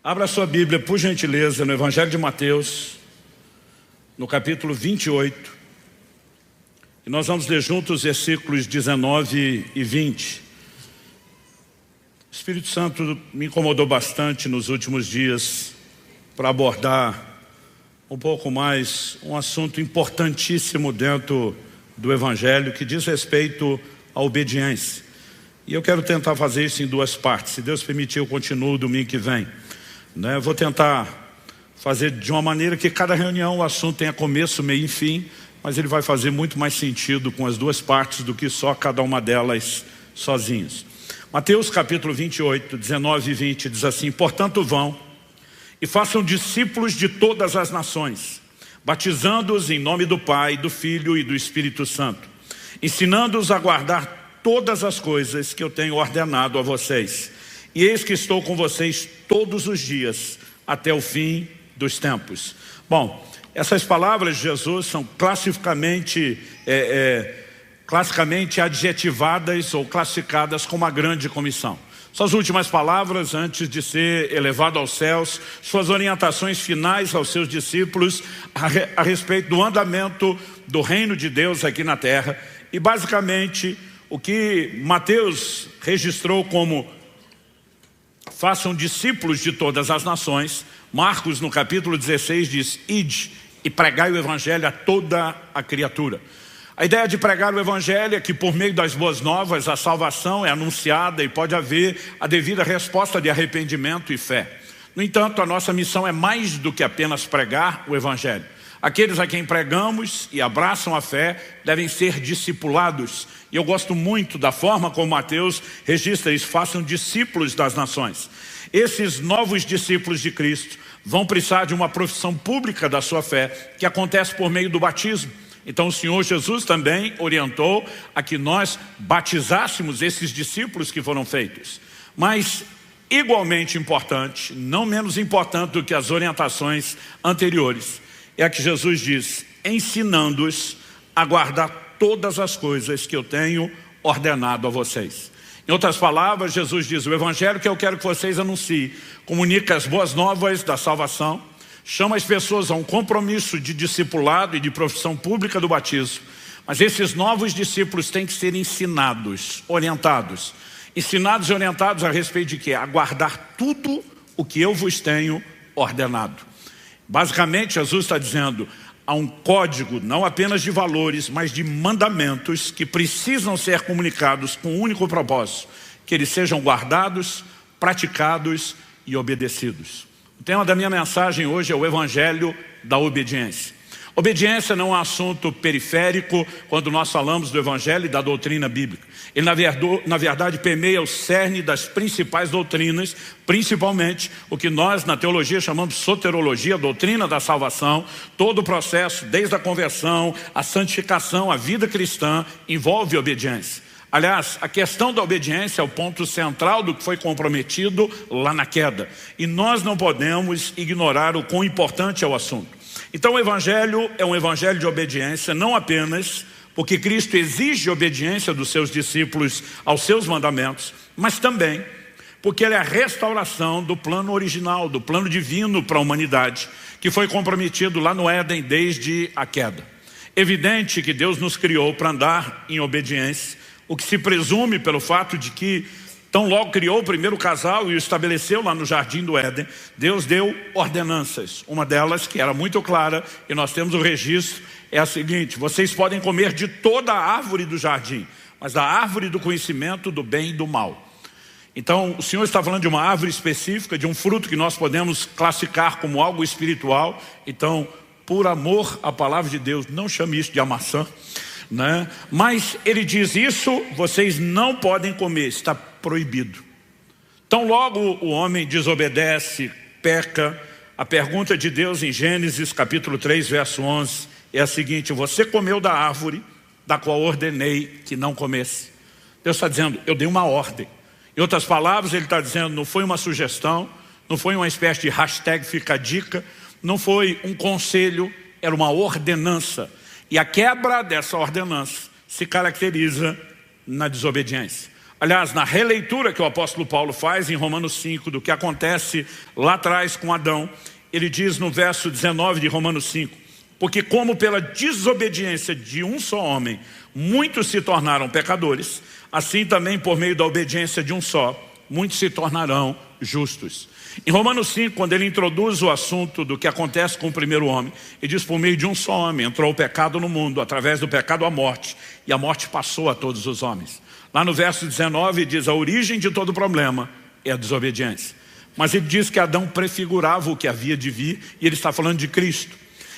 Abra sua Bíblia, por gentileza, no Evangelho de Mateus, no capítulo 28. E nós vamos ler juntos os versículos 19 e 20. O Espírito Santo me incomodou bastante nos últimos dias para abordar um pouco mais um assunto importantíssimo dentro do Evangelho, que diz respeito à obediência. E eu quero tentar fazer isso em duas partes. Se Deus permitir, eu continuo domingo que vem. Eu vou tentar fazer de uma maneira que cada reunião o assunto tenha começo, meio e fim, mas ele vai fazer muito mais sentido com as duas partes do que só cada uma delas sozinhos. Mateus capítulo 28, 19 e 20 diz assim: portanto vão e façam discípulos de todas as nações, batizando-os em nome do Pai, do Filho e do Espírito Santo, ensinando-os a guardar todas as coisas que eu tenho ordenado a vocês. E eis que estou com vocês todos os dias, até o fim dos tempos. Bom, essas palavras de Jesus são classicamente adjetivadas ou classificadas como a grande comissão. Suas últimas palavras antes de ser elevado aos céus, suas orientações finais aos seus discípulos a respeito do andamento do reino de Deus aqui na terra. E basicamente o que Mateus registrou como façam discípulos de todas as nações. Marcos no capítulo 16 diz: ide e pregai o evangelho a toda a criatura. A ideia de pregar o evangelho é que por meio das boas novas a salvação é anunciada e pode haver a devida resposta de arrependimento e fé. No entanto, a nossa missão é mais do que apenas pregar o evangelho. Aqueles a quem pregamos e abraçam a fé devem ser discipulados. E eu gosto muito da forma como Mateus registra isso: façam discípulos das nações. Esses novos discípulos de Cristo vão precisar de uma profissão pública da sua fé, que acontece por meio do batismo. Então o Senhor Jesus também orientou a que nós batizássemos esses discípulos que foram feitos. Mas igualmente importante, não menos importante do que as orientações anteriores, é a que Jesus diz: ensinando-os a guardar todas as coisas que eu tenho ordenado a vocês. Em outras palavras, Jesus diz: o evangelho que eu quero que vocês anunciem comunica as boas novas da salvação, chama as pessoas a um compromisso de discipulado e de profissão pública do batismo. Mas esses novos discípulos têm que ser ensinados, orientados. Ensinados e orientados a respeito de quê? A guardar tudo o que eu vos tenho ordenado. Basicamente, Jesus está dizendo: há um código não apenas de valores, mas de mandamentos que precisam ser comunicados com um único propósito: que eles sejam guardados, praticados e obedecidos. O tema da minha mensagem hoje é o Evangelho da obediência. Obediência não é um assunto periférico quando nós falamos do Evangelho e da doutrina bíblica. Ele na verdade permeia o cerne das principais doutrinas, principalmente o que nós na teologia chamamos de soterologia, a doutrina da salvação. Todo o processo, desde a conversão, a santificação, a vida cristã, envolve obediência. Aliás, a questão da obediência é o ponto central do que foi comprometido lá na queda. E nós não podemos ignorar o quão importante é o assunto. Então o evangelho é um evangelho de obediência, não apenas porque Cristo exige obediência dos seus discípulos aos seus mandamentos, mas também porque ele é a restauração do plano original, do plano divino para a humanidade, que foi comprometido lá no Éden desde a queda. Evidente que Deus nos criou para andar em obediência, o que se presume pelo fato de que tão logo criou o primeiro casal e o estabeleceu lá no jardim do Éden, Deus deu ordenanças. Uma delas, que era muito clara, e nós temos o registro, é a seguinte: vocês podem comer de toda a árvore do jardim, mas da árvore do conhecimento do bem e do mal. Então o Senhor está falando de uma árvore específica, de um fruto que nós podemos classificar como algo espiritual. Então, por amor à palavra de Deus, não chame isso de maçã, né? Mas ele diz: isso vocês não podem comer, está proibido. Então logo o homem desobedece, peca. A pergunta de Deus em Gênesis capítulo 3 verso 11 é a seguinte: você comeu da árvore da qual ordenei que não comesse. Deus está dizendo: eu dei uma ordem. Em outras palavras, ele está dizendo: não foi uma sugestão, não foi uma espécie de hashtag fica a dica, não foi um conselho, era uma ordenança. E a quebra dessa ordenança se caracteriza na desobediência. Aliás, na releitura que o apóstolo Paulo faz em Romanos 5, do que acontece lá atrás com Adão, ele diz no verso 19 de Romanos 5, porque como pela desobediência de um só homem, muitos se tornaram pecadores, assim também por meio da obediência de um só, muitos se tornarão justos. Em Romanos 5, quando ele introduz o assunto do que acontece com o primeiro homem, ele diz, por meio de um só homem, entrou o pecado no mundo, através do pecado a morte, e a morte passou a todos os homens. Lá no verso 19 diz, a origem de todo problema é a desobediência. Mas ele diz que Adão prefigurava o que havia de vir, e ele está falando de Cristo.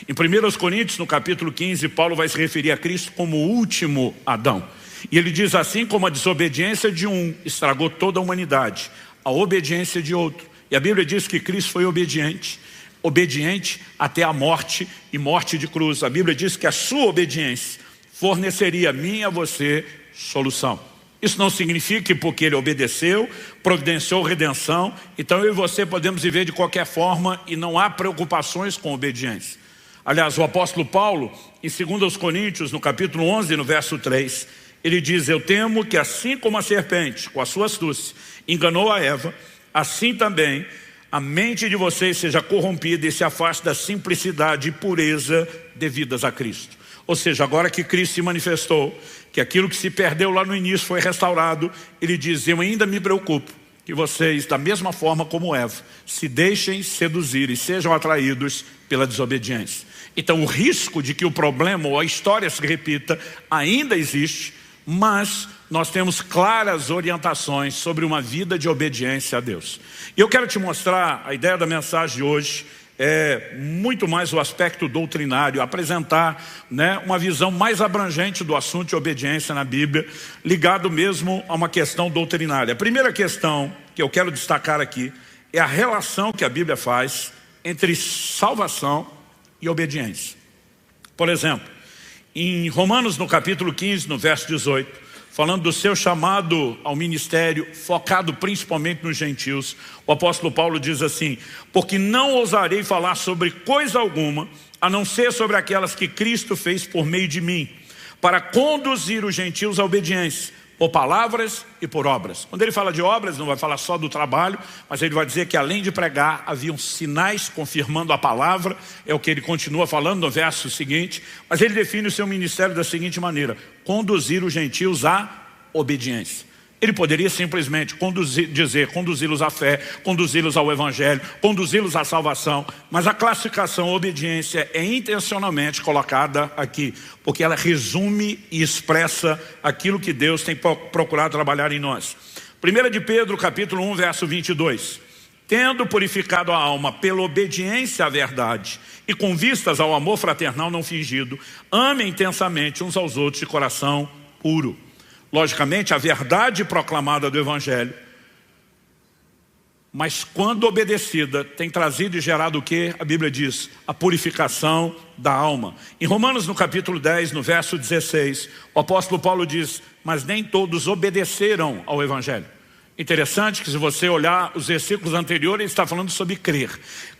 Em 1 Coríntios, no capítulo 15, Paulo vai se referir a Cristo como o último Adão. E ele diz assim, como a desobediência de um estragou toda a humanidade, a obediência de outro. E a Bíblia diz que Cristo foi obediente até a morte e morte de cruz. A Bíblia diz que a sua obediência forneceria a mim e a você solução. Isso não significa que porque ele obedeceu, providenciou redenção, então eu e você podemos viver de qualquer forma e não há preocupações com obediência. Aliás, o apóstolo Paulo, em 2 Coríntios, no capítulo 11, no verso 3, ele diz, eu temo que assim como a serpente, com a sua astúcia, enganou a Eva, assim também a mente de vocês seja corrompida e se afaste da simplicidade e pureza devidas a Cristo. Ou seja, agora que Cristo se manifestou, que aquilo que se perdeu lá no início foi restaurado, ele diz, eu ainda me preocupo que vocês, da mesma forma como Eva, se deixem seduzir e sejam atraídos pela desobediência. Então o risco de que o problema ou a história se repita ainda existe, mas nós temos claras orientações sobre uma vida de obediência a Deus. E eu quero te mostrar, a ideia da mensagem de hoje é muito mais o aspecto doutrinário, apresentar, uma visão mais abrangente do assunto de obediência na Bíblia, ligado mesmo a uma questão doutrinária. A primeira questão que eu quero destacar aqui é a relação que a Bíblia faz entre salvação e obediência. Por exemplo, em Romanos, no capítulo 15, no verso 18, falando do seu chamado ao ministério, focado principalmente nos gentios, o apóstolo Paulo diz assim, porque não ousarei falar sobre coisa alguma, a não ser sobre aquelas que Cristo fez por meio de mim, para conduzir os gentios à obediência, por palavras e por obras. Quando ele fala de obras, não vai falar só do trabalho, mas ele vai dizer que além de pregar, haviam sinais confirmando a palavra, é o que ele continua falando no verso seguinte, mas ele define o seu ministério da seguinte maneira, conduzir os gentios à obediência. Ele poderia simplesmente conduzi-los à fé, conduzi-los ao evangelho, conduzi-los à salvação, mas a classificação obediência é intencionalmente colocada aqui, porque ela resume e expressa aquilo que Deus tem procurado trabalhar em nós. 1 de Pedro, capítulo 1, verso 22. Tendo purificado a alma pela obediência à verdade e com vistas ao amor fraternal não fingido, amem intensamente uns aos outros de coração puro. Logicamente, a verdade proclamada do Evangelho, mas quando obedecida, tem trazido e gerado o que? A Bíblia diz, a purificação da alma. Em Romanos, no capítulo 10, no verso 16, o apóstolo Paulo diz, mas nem todos obedeceram ao Evangelho. Interessante que se você olhar os versículos anteriores, ele está falando sobre crer.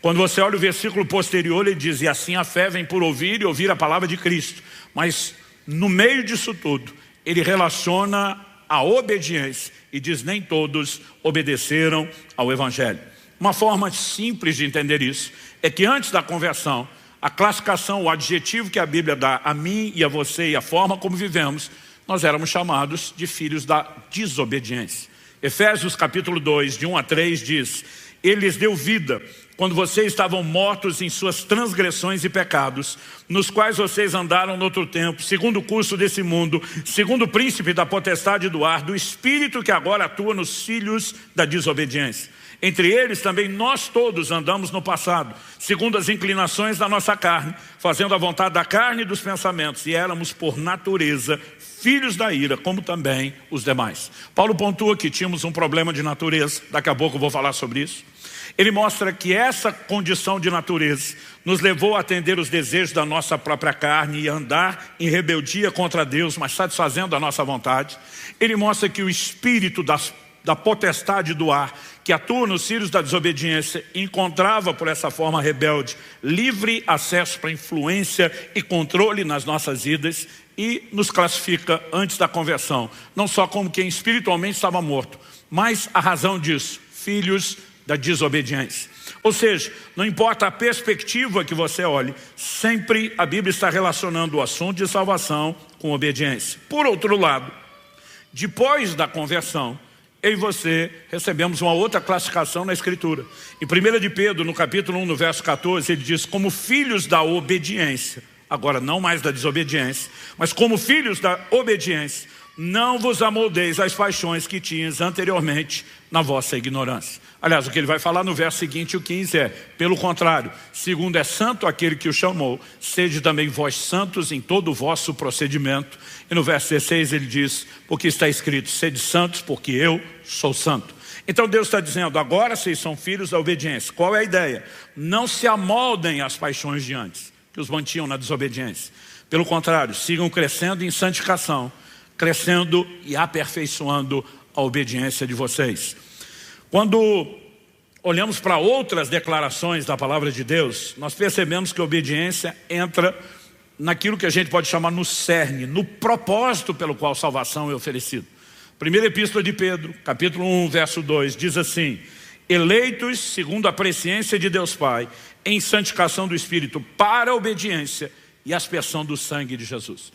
Quando você olha o versículo posterior, ele diz, e assim a fé vem por ouvir e ouvir a palavra de Cristo. Mas no meio disso tudo, ele relaciona a obediência e diz, nem todos obedeceram ao Evangelho. Uma forma simples de entender isso é que antes da conversão, a classificação, o adjetivo que a Bíblia dá a mim e a você e a forma como vivemos, nós éramos chamados de filhos da desobediência. Efésios capítulo 2, de 1 a 3 diz, ele lhes deu vida quando vocês estavam mortos em suas transgressões e pecados, nos quais vocês andaram no outro tempo, segundo o curso desse mundo, segundo o príncipe da potestade do ar, do espírito que agora atua nos filhos da desobediência. Entre eles também nós todos andamos no passado, segundo as inclinações da nossa carne, fazendo a vontade da carne e dos pensamentos, e éramos por natureza filhos da ira, como também os demais. Paulo pontua que tínhamos um problema de natureza, daqui a pouco eu vou falar sobre isso. Ele mostra que essa condição de natureza nos levou a atender os desejos da nossa própria carne e andar em rebeldia contra Deus, mas satisfazendo a nossa vontade. Ele mostra que o espírito da potestade do ar, que atua nos filhos da desobediência, encontrava por essa forma rebelde livre acesso para influência e controle nas nossas vidas. e nos classifica antes da conversão, não só como quem espiritualmente estava morto, mas a razão disso, filhos da desobediência. Ou seja, não importa a perspectiva que você olhe, sempre a Bíblia está relacionando o assunto de salvação com obediência. Por outro lado, depois da conversão, eu e você recebemos uma outra classificação na Escritura. Em 1 de Pedro, no capítulo 1, no verso 14, ele diz, como filhos da obediência, agora não mais da desobediência, mas como filhos da obediência, não vos amoldeis às paixões que tinhas anteriormente na vossa ignorância. Aliás, o que ele vai falar no verso seguinte, o 15 é, pelo contrário, segundo é santo aquele que o chamou, sede também vós santos em todo o vosso procedimento. E no verso 16 ele diz, porque está escrito, sede santos porque eu sou santo. Então Deus está dizendo, agora vocês são filhos da obediência. Qual é a ideia? Não se amoldem às paixões de antes, que os mantinham na desobediência. Pelo contrário, sigam crescendo em santificação, crescendo e aperfeiçoando a obediência de vocês. Quando olhamos para outras declarações da palavra de Deus, nós percebemos que a obediência entra naquilo que a gente pode chamar no cerne, no propósito pelo qual salvação é oferecida. Primeira epístola de Pedro, capítulo 1, verso 2, diz assim, eleitos segundo a presciência de Deus Pai, em santificação do Espírito para a obediência e aspersão do sangue de Jesus.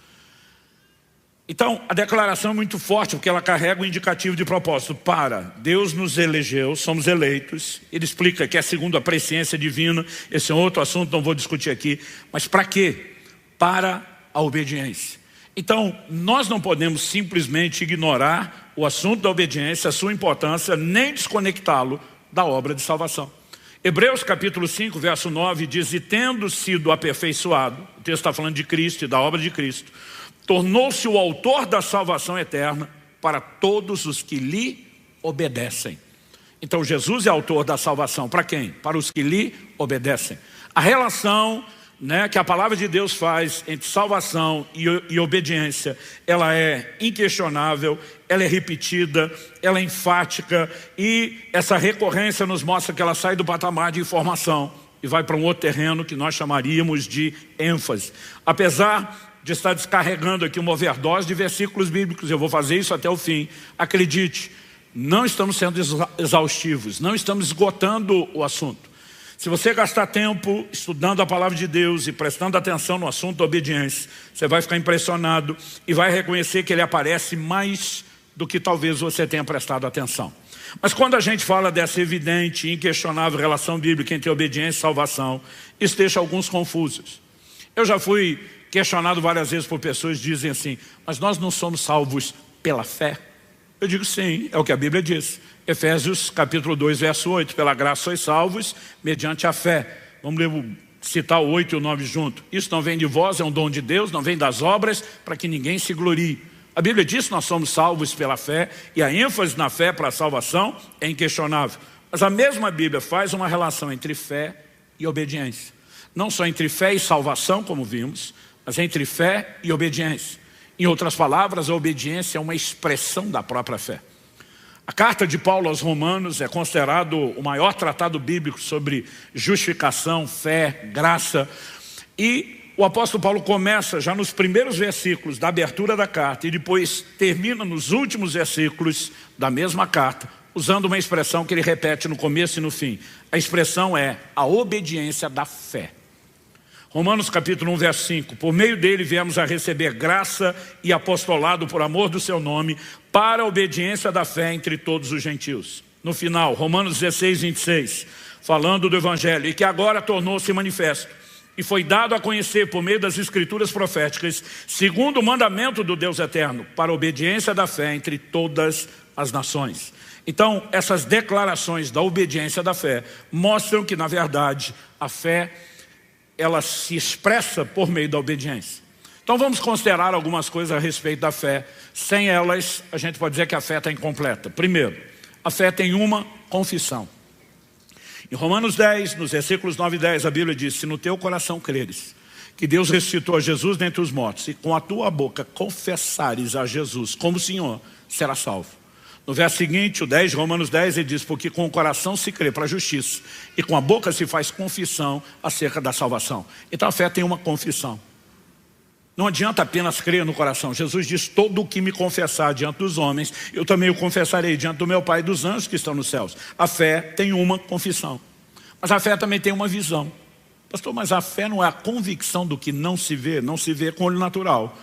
Então, a declaração é muito forte, porque ela carrega o indicativo de propósito. Para, Deus nos elegeu, somos eleitos. Ele explica que é segundo a presciência divina. Esse é outro assunto, não vou discutir aqui. Mas para quê? Para a obediência. Então, nós não podemos simplesmente ignorar o assunto da obediência, a sua importância, nem desconectá-lo da obra de salvação. Hebreus capítulo 5, verso 9 diz, e tendo sido aperfeiçoado, o texto está falando de Cristo e da obra de Cristo, tornou-se o autor da salvação eterna para todos os que lhe obedecem. Então Jesus é autor da salvação para quem? Para os que lhe obedecem. A relação que a palavra de Deus faz entre salvação e obediência, ela é inquestionável, ela é repetida, ela é enfática, e essa recorrência nos mostra que ela sai do patamar de informação e vai para um outro terreno que nós chamaríamos de ênfase. Apesar de estar descarregando aqui uma overdose de versículos bíblicos, eu vou fazer isso até o fim. Acredite, não estamos sendo exaustivos, não estamos esgotando o assunto. Se você gastar tempo estudando a palavra de Deus e prestando atenção no assunto da obediência, você vai ficar impressionado e vai reconhecer que ele aparece mais do que talvez você tenha prestado atenção. Mas quando a gente fala dessa evidente e inquestionável relação bíblica entre obediência e salvação, isso deixa alguns confusos. Eu já fui questionado várias vezes por pessoas que dizem assim, mas nós não somos salvos pela fé? Eu digo sim, é o que a Bíblia diz. Efésios capítulo 2, verso 8, pela graça sois salvos mediante a fé. Vamos citar o 8 e o 9 junto. Isso não vem de vós, é um dom de Deus, não vem das obras, para que ninguém se glorie. A Bíblia diz que nós somos salvos pela fé, e a ênfase na fé para a salvação é inquestionável. Mas a mesma Bíblia faz uma relação entre fé e obediência. Não só entre fé e salvação, como vimos, mas entre fé e obediência. Em outras palavras, a obediência é uma expressão da própria fé. A carta de Paulo aos Romanos é considerado o maior tratado bíblico sobre justificação, fé, graça. E o apóstolo Paulo começa já nos primeiros versículos da abertura da carta e depois termina nos últimos versículos da mesma carta, usando uma expressão que ele repete no começo e no fim. A expressão é a obediência da fé. Romanos capítulo 1, verso 5. Por meio dele viemos a receber graça e apostolado por amor do seu nome, para a obediência da fé entre todos os gentios. No final, Romanos 16, 26, falando do evangelho, e que agora tornou-se manifesto, e foi dado a conhecer por meio das escrituras proféticas, segundo o mandamento do Deus eterno, para a obediência da fé entre todas as nações. Então, essas declarações da obediência da fé mostram que, na verdade, a fé ela se expressa por meio da obediência. Então vamos considerar algumas coisas a respeito da fé. Sem elas, a gente pode dizer que a fé está incompleta. Primeiro, a fé tem uma confissão. Em Romanos 10, nos versículos 9 e 10, a Bíblia diz, se no teu coração creres que Deus ressuscitou a Jesus dentre os mortos, e com a tua boca confessares a Jesus como Senhor, serás salvo. No verso seguinte, o 10, Romanos 10, ele diz, porque com o coração se crê para a justiça, e com a boca se faz confissão acerca da salvação. Então a fé tem uma confissão. Não adianta apenas crer no coração. Jesus diz, todo o que me confessar diante dos homens, eu também o confessarei diante do meu Pai e dos anjos que estão nos céus. A fé tem uma confissão, mas a fé também tem uma visão. Pastor, mas a fé não é a convicção do que não se vê com o olho natural.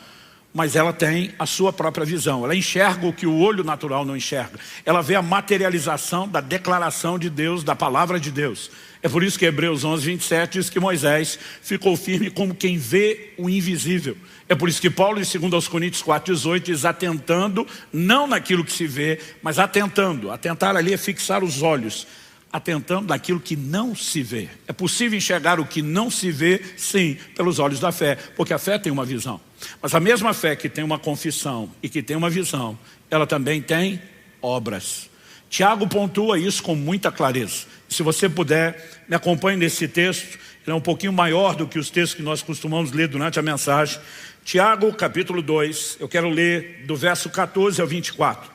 Mas ela tem a sua própria visão. Ela enxerga o que o olho natural não enxerga. Ela vê a materialização da declaração de Deus, da palavra de Deus. É por isso que Hebreus 11, 27 diz que Moisés ficou firme como quem vê o invisível. É por isso que Paulo, em 2 Coríntios 4, 18, diz atentando, não naquilo que se vê, mas atentando. Atentar ali é fixar os olhos. Atentando naquilo que não se vê. É possível enxergar o que não se vê, sim, pelos olhos da fé, porque a fé tem uma visão. Mas a mesma fé que tem uma confissão e que tem uma visão, ela também tem obras. Tiago pontua isso com muita clareza. Se você puder, me acompanhe nesse texto. Ele é um pouquinho maior do que os textos que nós costumamos ler durante a mensagem. Tiago, capítulo 2, eu quero ler do verso 14 ao 24.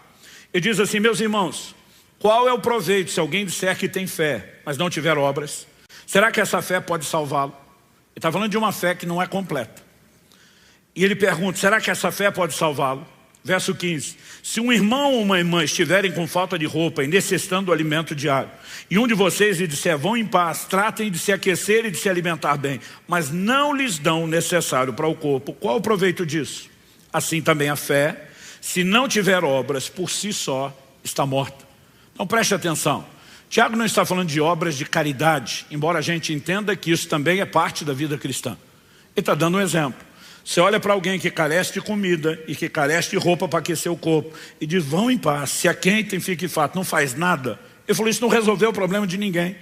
Ele diz assim, meus irmãos, qual é o proveito se alguém disser que tem fé, mas não tiver obras? Será que essa fé pode salvá-lo? Ele está falando de uma fé que não é completa. E ele pergunta, será que essa fé pode salvá-lo? Verso 15, se um irmão ou uma irmã estiverem com falta de roupa e necessitando do alimento diário, e um de vocês lhe disser, vão em paz, tratem de se aquecer e de se alimentar bem, mas não lhes dão o necessário para o corpo, qual o proveito disso? Assim também a fé, se não tiver obras, por si só está morta. Então preste atenção, Tiago não está falando de obras de caridade, embora a gente entenda que isso também é parte da vida cristã. Ele está dando um exemplo. Você olha para alguém que carece de comida e que carece de roupa para aquecer o corpo e diz, vão em paz, se aquentem, fique fato, não faz nada. Ele falou, isso não resolveu o problema de ninguém.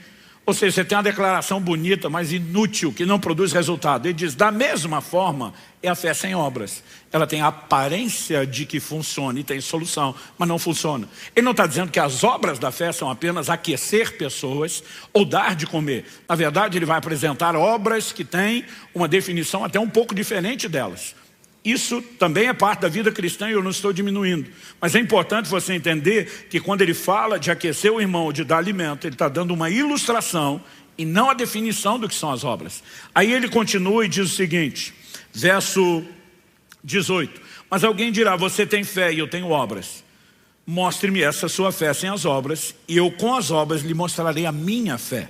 Ou seja, você tem uma declaração bonita, mas inútil, que não produz resultado. Ele diz, da mesma forma, é a fé sem obras. Ela tem a aparência de que funciona e tem solução, mas não funciona. Ele não está dizendo que as obras da fé são apenas aquecer pessoas ou dar de comer. Na verdade, ele vai apresentar obras que têm uma definição até um pouco diferente delas. Isso também é parte da vida cristã e eu não estou diminuindo. Mas é importante você entender que quando ele fala de aquecer o irmão ou de dar alimento, ele está dando uma ilustração e não a definição do que são as obras. Aí ele continua e diz o seguinte, verso 18. Mas alguém dirá, você tem fé e eu tenho obras. Mostre-me essa sua fé sem as obras e eu com as obras lhe mostrarei a minha fé.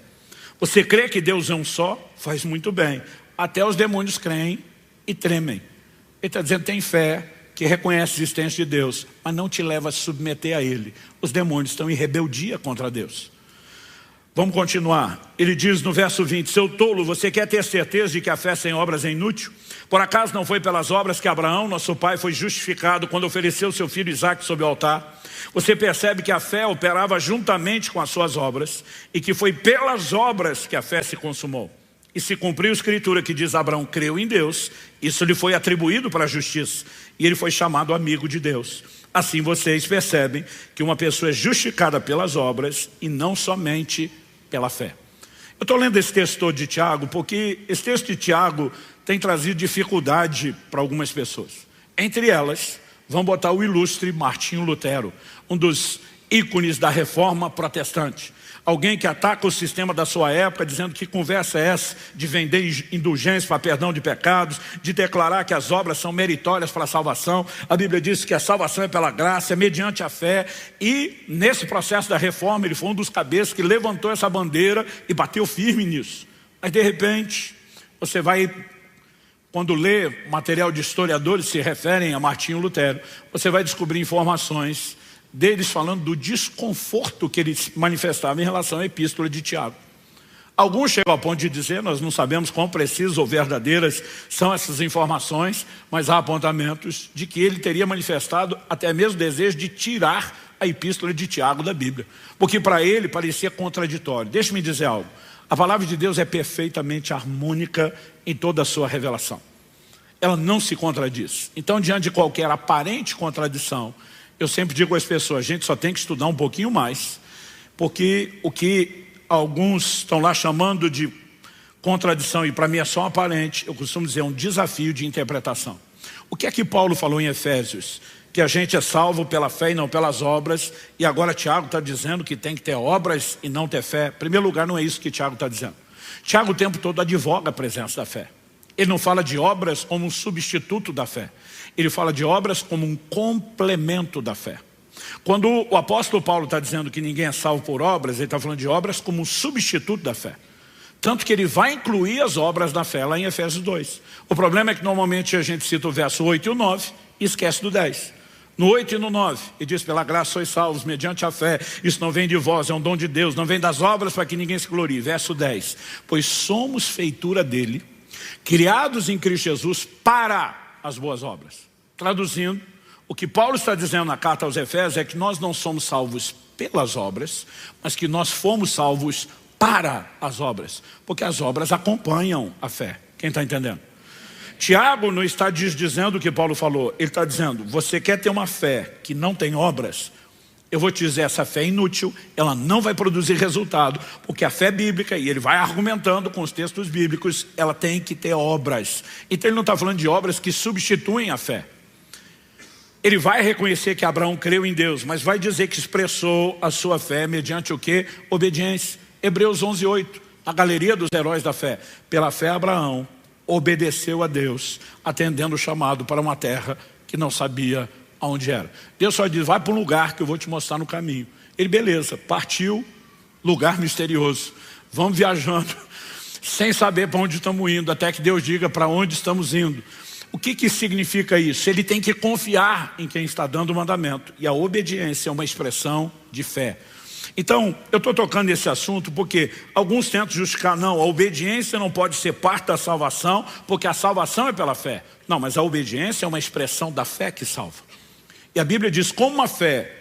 Você crê que Deus é um só? Faz muito bem. Até os demônios creem e tremem. Ele está dizendo, tem fé, que reconhece a existência de Deus, mas não te leva a se submeter a Ele. Os demônios estão em rebeldia contra Deus. Vamos continuar. Ele diz no verso 20, seu tolo, você quer ter certeza de que a fé sem obras é inútil? Por acaso não foi pelas obras que Abraão, nosso pai, foi justificado quando ofereceu seu filho Isaque sobre o altar? Você percebe que a fé operava juntamente com as suas obras e que foi pelas obras que a fé se consumou. E se cumpriu a escritura que diz Abraão creu em Deus, isso lhe foi atribuído para a justiça. E ele foi chamado amigo de Deus. Assim vocês percebem que uma pessoa é justificada pelas obras e não somente pela fé. Eu estou lendo esse texto todo de Tiago porque esse texto de Tiago tem trazido dificuldade para algumas pessoas. Entre elas, vamos botar o ilustre Martinho Lutero, um dos ícones da reforma protestante. Alguém que ataca o sistema da sua época, dizendo que conversa é essa de vender indulgência para perdão de pecados, de declarar que as obras são meritórias para a salvação. A Bíblia diz que a salvação é pela graça, é mediante a fé. E nesse processo da reforma, ele foi um dos cabeças que levantou essa bandeira e bateu firme nisso. Mas de repente, você vai, quando lê material de historiadores que se referem a Martinho Lutero, você vai descobrir informações deles falando do desconforto que ele manifestava em relação à epístola de Tiago. Alguns chegam ao ponto de dizer, nós não sabemos quão precisas ou verdadeiras são essas informações, mas há apontamentos de que ele teria manifestado até mesmo o desejo de tirar a epístola de Tiago da Bíblia, porque para ele parecia contraditório. Deixe-me dizer algo, a palavra de Deus é perfeitamente harmônica em toda a sua revelação. Ela não se contradiz. Então, diante de qualquer aparente contradição, eu sempre digo às pessoas, a gente só tem que estudar um pouquinho mais, porque o que alguns estão lá chamando de contradição, e para mim é só aparente, eu costumo dizer, é um desafio de interpretação. O que é que Paulo falou em Efésios? Que a gente é salvo pela fé e não pelas obras, e agora Tiago está dizendo que tem que ter obras e não ter fé. Em primeiro lugar, não é isso que Tiago está dizendo. Tiago o tempo todo advoga a presença da fé. Ele não fala de obras como um substituto da fé. Ele fala de obras como um complemento da fé. Quando o apóstolo Paulo está dizendo que ninguém é salvo por obras, ele está falando de obras como um substituto da fé. Tanto que ele vai incluir as obras da fé lá em Efésios 2. O problema é que normalmente a gente cita o verso 8 e o 9 e esquece do 10. No 8 e no 9, ele diz: pela graça sois salvos mediante a fé. Isso não vem de vós, é um dom de Deus. Não vem das obras para que ninguém se glorie. Verso 10. Pois somos feitura dele, criados em Cristo Jesus para as boas obras. Traduzindo, o que Paulo está dizendo na carta aos Efésios é que nós não somos salvos pelas obras, mas que nós fomos salvos para as obras, porque as obras acompanham a fé. Quem está entendendo? Tiago não está dizendo o que Paulo falou. Ele está dizendo: você quer ter uma fé que não tem obras? Eu vou te dizer, essa fé é inútil, ela não vai produzir resultado, porque a fé bíblica, e ele vai argumentando com os textos bíblicos, ela tem que ter obras. Então ele não está falando de obras que substituem a fé. Ele vai reconhecer que Abraão creu em Deus, mas vai dizer que expressou a sua fé mediante o quê? Obediência. Hebreus 11:8, a galeria dos heróis da fé. Pela fé Abraão obedeceu a Deus, atendendo o chamado para uma terra que não sabia aonde era. Deus só diz: vai para um lugar que eu vou te mostrar no caminho. Ele, beleza, partiu, lugar misterioso. Vamos viajando, sem saber para onde estamos indo, até que Deus diga para onde estamos indo. O que significa isso? Ele tem que confiar em quem está dando o mandamento. E a obediência é uma expressão de fé. Então, eu estou tocando nesse assunto porque alguns tentam justificar: não, a obediência não pode ser parte da salvação, porque a salvação é pela fé. Não, mas a obediência é uma expressão da fé que salva. E a Bíblia diz: como uma fé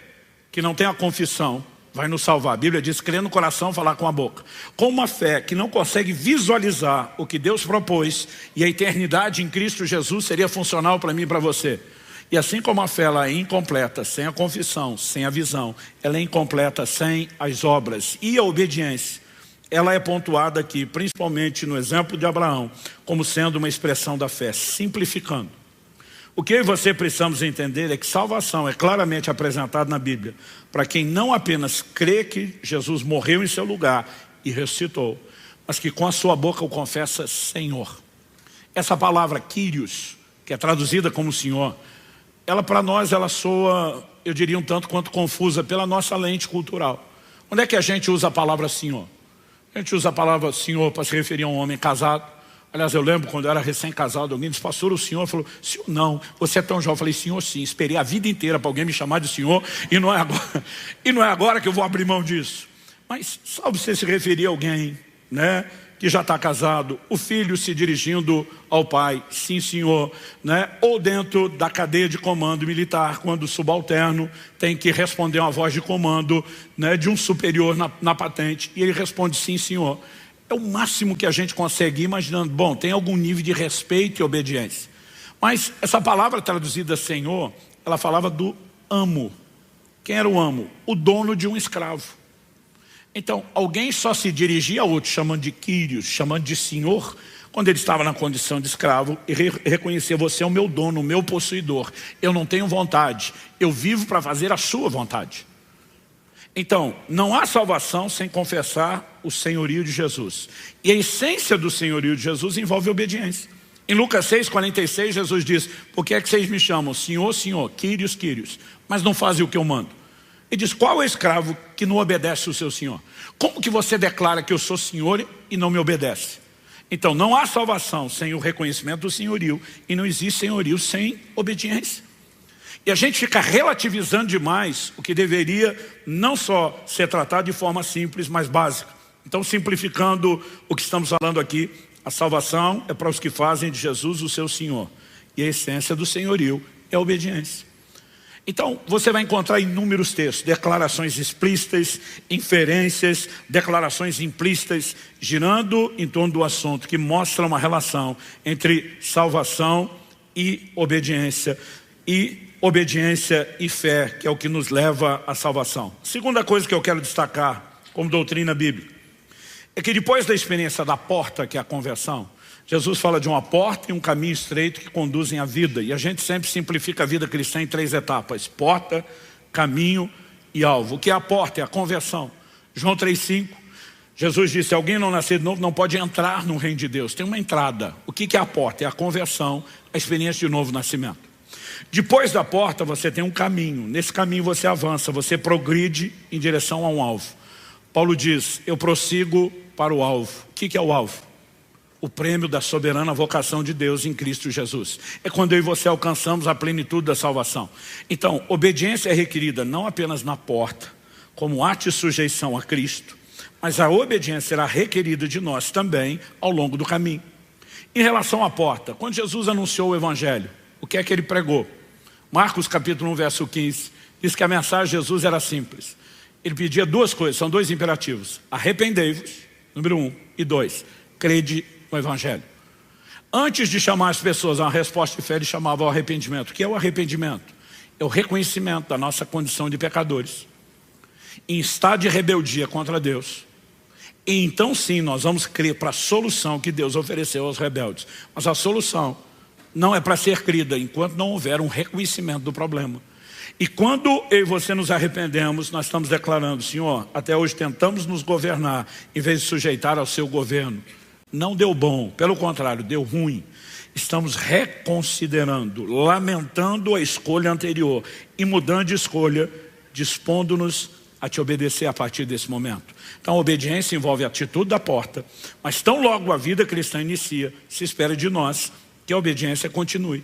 que não tem a confissão vai nos salvar. A Bíblia diz: crer no coração, falar com a boca. Como uma fé que não consegue visualizar o que Deus propôs, e a eternidade em Cristo Jesus seria funcional para mim e para você. E assim como a fé ela é incompleta sem a confissão, sem a visão, ela é incompleta sem as obras. E a obediência, ela é pontuada aqui, principalmente no exemplo de Abraão, como sendo uma expressão da fé. Simplificando, o que eu e você precisamos entender é que salvação é claramente apresentada na Bíblia para quem não apenas crê que Jesus morreu em seu lugar e ressuscitou, mas que com a sua boca o confessa Senhor. Essa palavra Kyrios, que é traduzida como Senhor, ela para nós, ela soa, eu diria, um tanto quanto confusa pela nossa lente cultural. Onde é que a gente usa a palavra Senhor? A gente usa a palavra Senhor para se referir a um homem casado. Aliás, eu lembro quando eu era recém-casado, alguém disse: pastor, o senhor? Falou: senhor não, você é tão jovem. Eu falei: senhor sim, esperei a vida inteira para alguém me chamar de senhor, e não é agora que eu vou abrir mão disso. Mas salve você se referir a alguém, né, que já está casado, o filho se dirigindo ao pai: sim senhor, né? Ou dentro da cadeia de comando militar, quando o subalterno tem que responder uma voz de comando, né, de um superior na patente, e ele responde: sim senhor. É o máximo que a gente consegue ir imaginando. Bom, tem algum nível de respeito e obediência. Mas essa palavra traduzida Senhor, ela falava do amo. Quem era o amo? O dono de um escravo. Então, alguém só se dirigia a outro chamando de Kyrios, chamando de Senhor, quando ele estava na condição de escravo e reconhecia: você é o meu dono, o meu possuidor. Eu não tenho vontade, eu vivo para fazer a sua vontade. Então, não há salvação sem confessar o senhorio de Jesus. E a essência do senhorio de Jesus envolve obediência. Em Lucas 6,46, Jesus diz: por que é que vocês me chamam Senhor, Senhor, Kyrios, Kyrios, mas não fazem o que eu mando? Ele diz: qual é o escravo que não obedece o seu senhor? Como que você declara que eu sou senhor e não me obedece? Então, não há salvação sem o reconhecimento do senhorio, e não existe senhorio sem obediência. E a gente fica relativizando demais o que deveria não só ser tratado de forma simples, mas básica. Então, simplificando o que estamos falando aqui, a salvação é para os que fazem de Jesus o seu Senhor. E a essência do senhorio é a obediência. Então, você vai encontrar inúmeros textos, declarações explícitas, inferências, declarações implícitas, girando em torno do assunto, que mostra uma relação entre salvação e obediência e fé, que é o que nos leva à salvação. Segunda coisa que eu quero destacar como doutrina bíblica é que depois da experiência da porta, que é a conversão, Jesus fala de uma porta e um caminho estreito que conduzem à vida. E a gente sempre simplifica a vida cristã em 3 etapas: porta, caminho e alvo. O que é a porta? É a conversão. João 3,5 Jesus disse, se alguém não nascer de novo não pode entrar no reino de Deus. Tem uma entrada. O que é a porta? É a conversão, a experiência de novo nascimento. Depois da porta você tem um caminho. Nesse caminho você avança, você progride em direção a um alvo. Paulo diz, eu prossigo para o alvo. O que é o alvo? O prêmio da soberana vocação de Deus em Cristo Jesus. É quando eu e você alcançamos a plenitude da salvação. Então, obediência é requerida não apenas na porta, como ato de sujeição a Cristo, mas a obediência será requerida de nós também ao longo do caminho. Em relação à porta, quando Jesus anunciou o Evangelho, o que é que ele pregou? Marcos capítulo 1, verso 15, diz que a mensagem de Jesus era simples. Ele pedia duas coisas, são dois imperativos. Arrependei-vos, número 1, e 2, crede no Evangelho. Antes de chamar as pessoas a uma resposta de fé, ele chamava ao arrependimento. O que é o arrependimento? É o reconhecimento da nossa condição de pecadores, em estado de rebeldia contra Deus. E então sim, nós vamos crer para a solução que Deus ofereceu aos rebeldes. Mas a solução não é para ser crida enquanto não houver um reconhecimento do problema. E quando eu e você nos arrependemos, nós estamos declarando, Senhor, até hoje tentamos nos governar em vez de sujeitar ao seu governo. Não deu bom, pelo contrário, deu ruim. Estamos reconsiderando, lamentando a escolha anterior e mudando de escolha, dispondo-nos a te obedecer a partir desse momento. Então a obediência envolve a atitude da porta, mas tão logo a vida cristã inicia, se espera de nós que a obediência continue.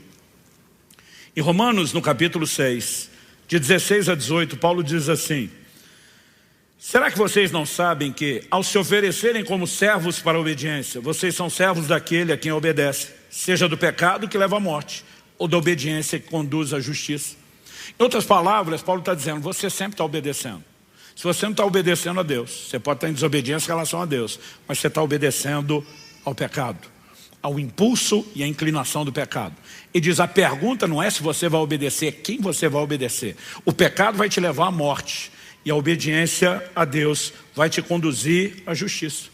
Em Romanos, no capítulo 6, de 16 a 18, Paulo diz assim, será que vocês não sabem que, ao se oferecerem como servos para a obediência, vocês são servos daquele a quem obedece, seja do pecado que leva à morte, ou da obediência que conduz à justiça? Em outras palavras, Paulo está dizendo, você sempre está obedecendo. Se você não está obedecendo a Deus, você pode estar em desobediência em relação a Deus, mas você está obedecendo ao pecado, ao impulso e à inclinação do pecado. E diz, a pergunta não é se você vai obedecer, é quem você vai obedecer. O pecado vai te levar à morte e a obediência a Deus vai te conduzir à justiça.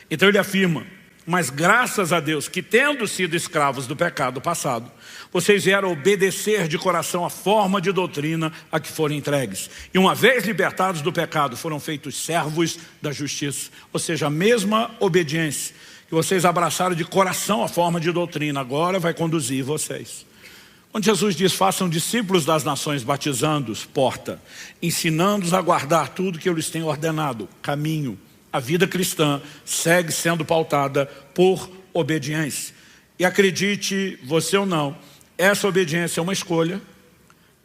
Então ele afirma, mas graças a Deus que tendo sido escravos do pecado passado, vocês vieram obedecer de coração a forma de doutrina a que foram entregues. E uma vez libertados do pecado, foram feitos servos da justiça. Ou seja, a mesma obediência que vocês abraçaram de coração a forma de doutrina, agora vai conduzir vocês. Quando Jesus diz, façam discípulos das nações, batizando-os, porta, ensinando-os a guardar tudo que eu lhes tenho ordenado, caminho. A vida cristã segue sendo pautada por obediência. E acredite, você ou não, essa obediência é uma escolha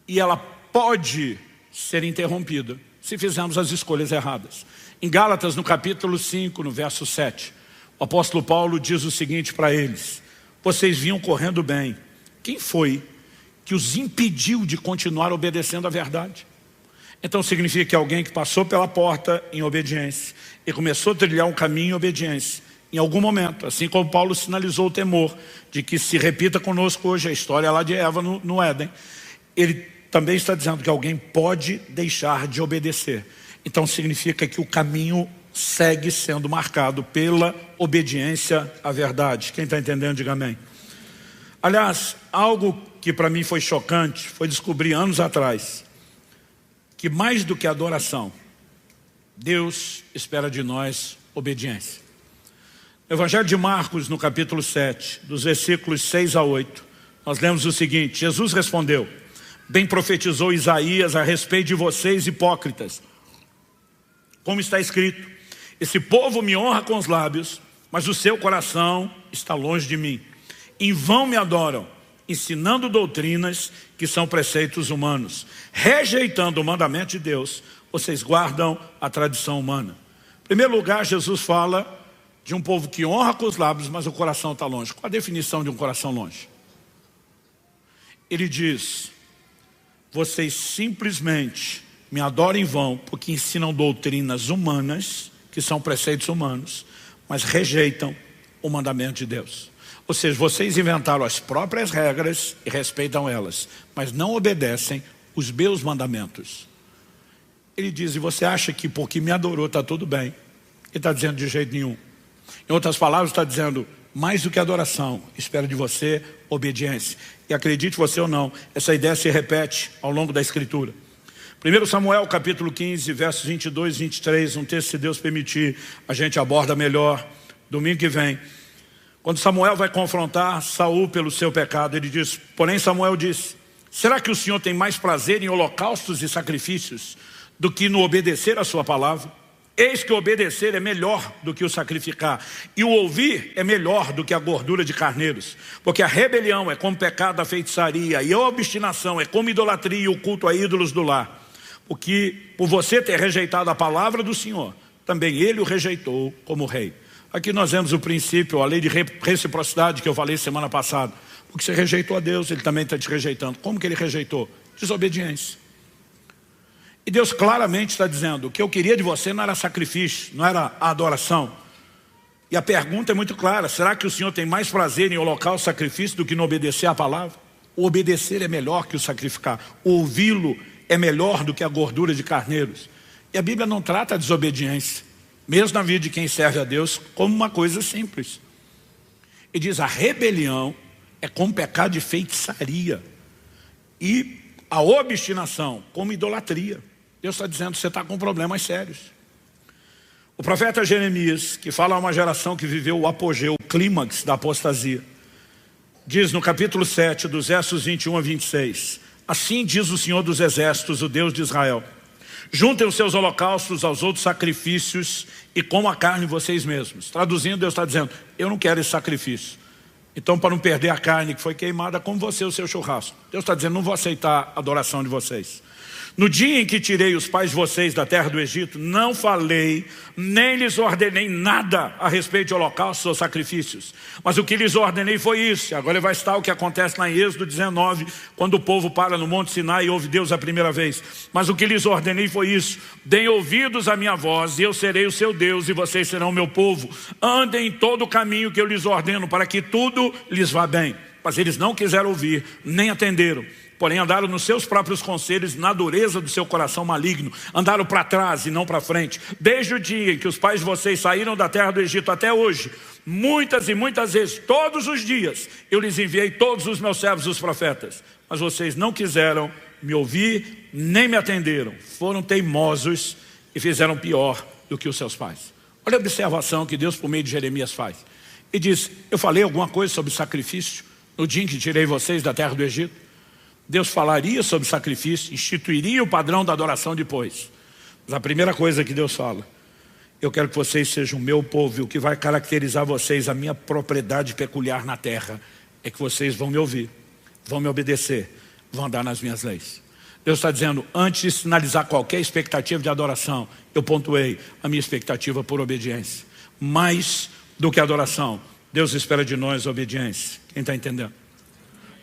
e ela pode ser interrompida se fizermos as escolhas erradas. Em Gálatas, no capítulo 5, no verso 7, o apóstolo Paulo diz o seguinte para eles, vocês vinham correndo bem. Quem foi que os impediu de continuar obedecendo a verdade? Então significa que alguém que passou pela porta em obediência e começou a trilhar um caminho em obediência, em algum momento, assim como Paulo sinalizou o temor de que se repita conosco hoje a história lá de Eva no Éden, ele também está dizendo que alguém pode deixar de obedecer. Então significa que o caminho segue sendo marcado pela obediência à verdade. Quem está entendendo, diga amém. Aliás, algo que para mim foi chocante, foi descobrir anos atrás, que mais do que adoração, Deus espera de nós obediência. No Evangelho de Marcos, no capítulo 7, dos versículos 6 a 8, nós lemos o seguinte, Jesus respondeu, bem profetizou Isaías a respeito de vocês hipócritas, como está escrito, esse povo me honra com os lábios, mas o seu coração está longe de mim. Em vão me adoram, ensinando doutrinas que são preceitos humanos. Rejeitando o mandamento de Deus, vocês guardam a tradição humana. Em primeiro lugar, Jesus fala de um povo que honra com os lábios, mas o coração está longe. Qual a definição de um coração longe? Ele diz, vocês simplesmente me adoram em vão, porque ensinam doutrinas humanas, que são preceitos humanos, mas rejeitam o mandamento de Deus. Ou seja, vocês inventaram as próprias regras e respeitam elas, mas não obedecem os meus mandamentos. Ele diz, e você acha que porque me adorou está tudo bem? Ele está dizendo de jeito nenhum. Em outras palavras, está dizendo, mais do que adoração, espero de você obediência. E acredite você ou não, essa ideia se repete ao longo da Escritura. 1 Samuel capítulo 15, versos 22 e 23, um texto, se Deus permitir, a gente aborda melhor domingo que vem. Quando Samuel vai confrontar Saul pelo seu pecado, ele diz, porém Samuel disse, será que o Senhor tem mais prazer em holocaustos e sacrifícios do que no obedecer a sua palavra? Eis que o obedecer é melhor do que o sacrificar, e o ouvir é melhor do que a gordura de carneiros, porque a rebelião é como pecado da feitiçaria, e a obstinação é como idolatria e o culto a ídolos do lar. Porque por você ter rejeitado a palavra do Senhor, também ele o rejeitou como rei. Aqui nós vemos o princípio, a lei de reciprocidade que eu falei semana passada. Porque você rejeitou a Deus, ele também está te rejeitando. Como que ele rejeitou? Desobediência. E Deus claramente está dizendo, o que eu queria de você não era sacrifício, não era adoração. E a pergunta é muito clara, será que o Senhor tem mais prazer em holocausto e sacrifício do que no obedecer a palavra? O obedecer é melhor que o sacrificar, o ouvi-lo é melhor do que a gordura de carneiros. E a Bíblia não trata a desobediência, mesmo na vida de quem serve a Deus, como uma coisa simples. E diz, a rebelião é como pecado de feitiçaria, e a obstinação como idolatria. Deus está dizendo, você está com problemas sérios. O profeta Jeremias, que fala a uma geração que viveu o apogeu, o clímax da apostasia, diz no capítulo 7, dos versos 21 a 26, assim diz o Senhor dos Exércitos, o Deus de Israel, juntem os seus holocaustos aos outros sacrifícios e comam a carne vocês mesmos. Traduzindo, Deus está dizendo, eu não quero esse sacrifício. Então, para não perder a carne que foi queimada, como você o seu churrasco. Deus está dizendo, não vou aceitar a adoração de vocês. No dia em que tirei os pais de vocês da terra do Egito, não falei, nem lhes ordenei nada a respeito de holocaustos ou sacrifícios. Mas o que lhes ordenei foi isso. Agora vai estar o que acontece lá em Êxodo 19, quando o povo para no Monte Sinai e ouve Deus a primeira vez. Mas o que lhes ordenei foi isso. Deem ouvidos à minha voz, e eu serei o seu Deus, e vocês serão o meu povo. Andem em todo o caminho que eu lhes ordeno, para que tudo lhes vá bem. Mas eles não quiseram ouvir, nem atenderam. Porém andaram nos seus próprios conselhos, na dureza do seu coração maligno. Andaram para trás e não para frente. Desde o dia em que os pais de vocês saíram da terra do Egito até hoje, muitas e muitas vezes, todos os dias, eu lhes enviei todos os meus servos, os profetas. Mas vocês não quiseram me ouvir, nem me atenderam. Foram teimosos e fizeram pior do que os seus pais. Olha a observação que Deus por meio de Jeremias faz. E diz, eu falei alguma coisa sobre sacrifício no dia em que tirei vocês da terra do Egito? Deus falaria sobre sacrifício, instituiria o padrão da adoração depois. Mas a primeira coisa que Deus fala, eu quero que vocês sejam o meu povo, e o que vai caracterizar vocês, a minha propriedade peculiar na terra, é que vocês vão me ouvir, vão me obedecer, vão andar nas minhas leis. Deus está dizendo, antes de sinalizar qualquer expectativa de adoração, eu pontuei a minha expectativa por obediência. Mais do que adoração, Deus espera de nós obediência. Quem está entendendo?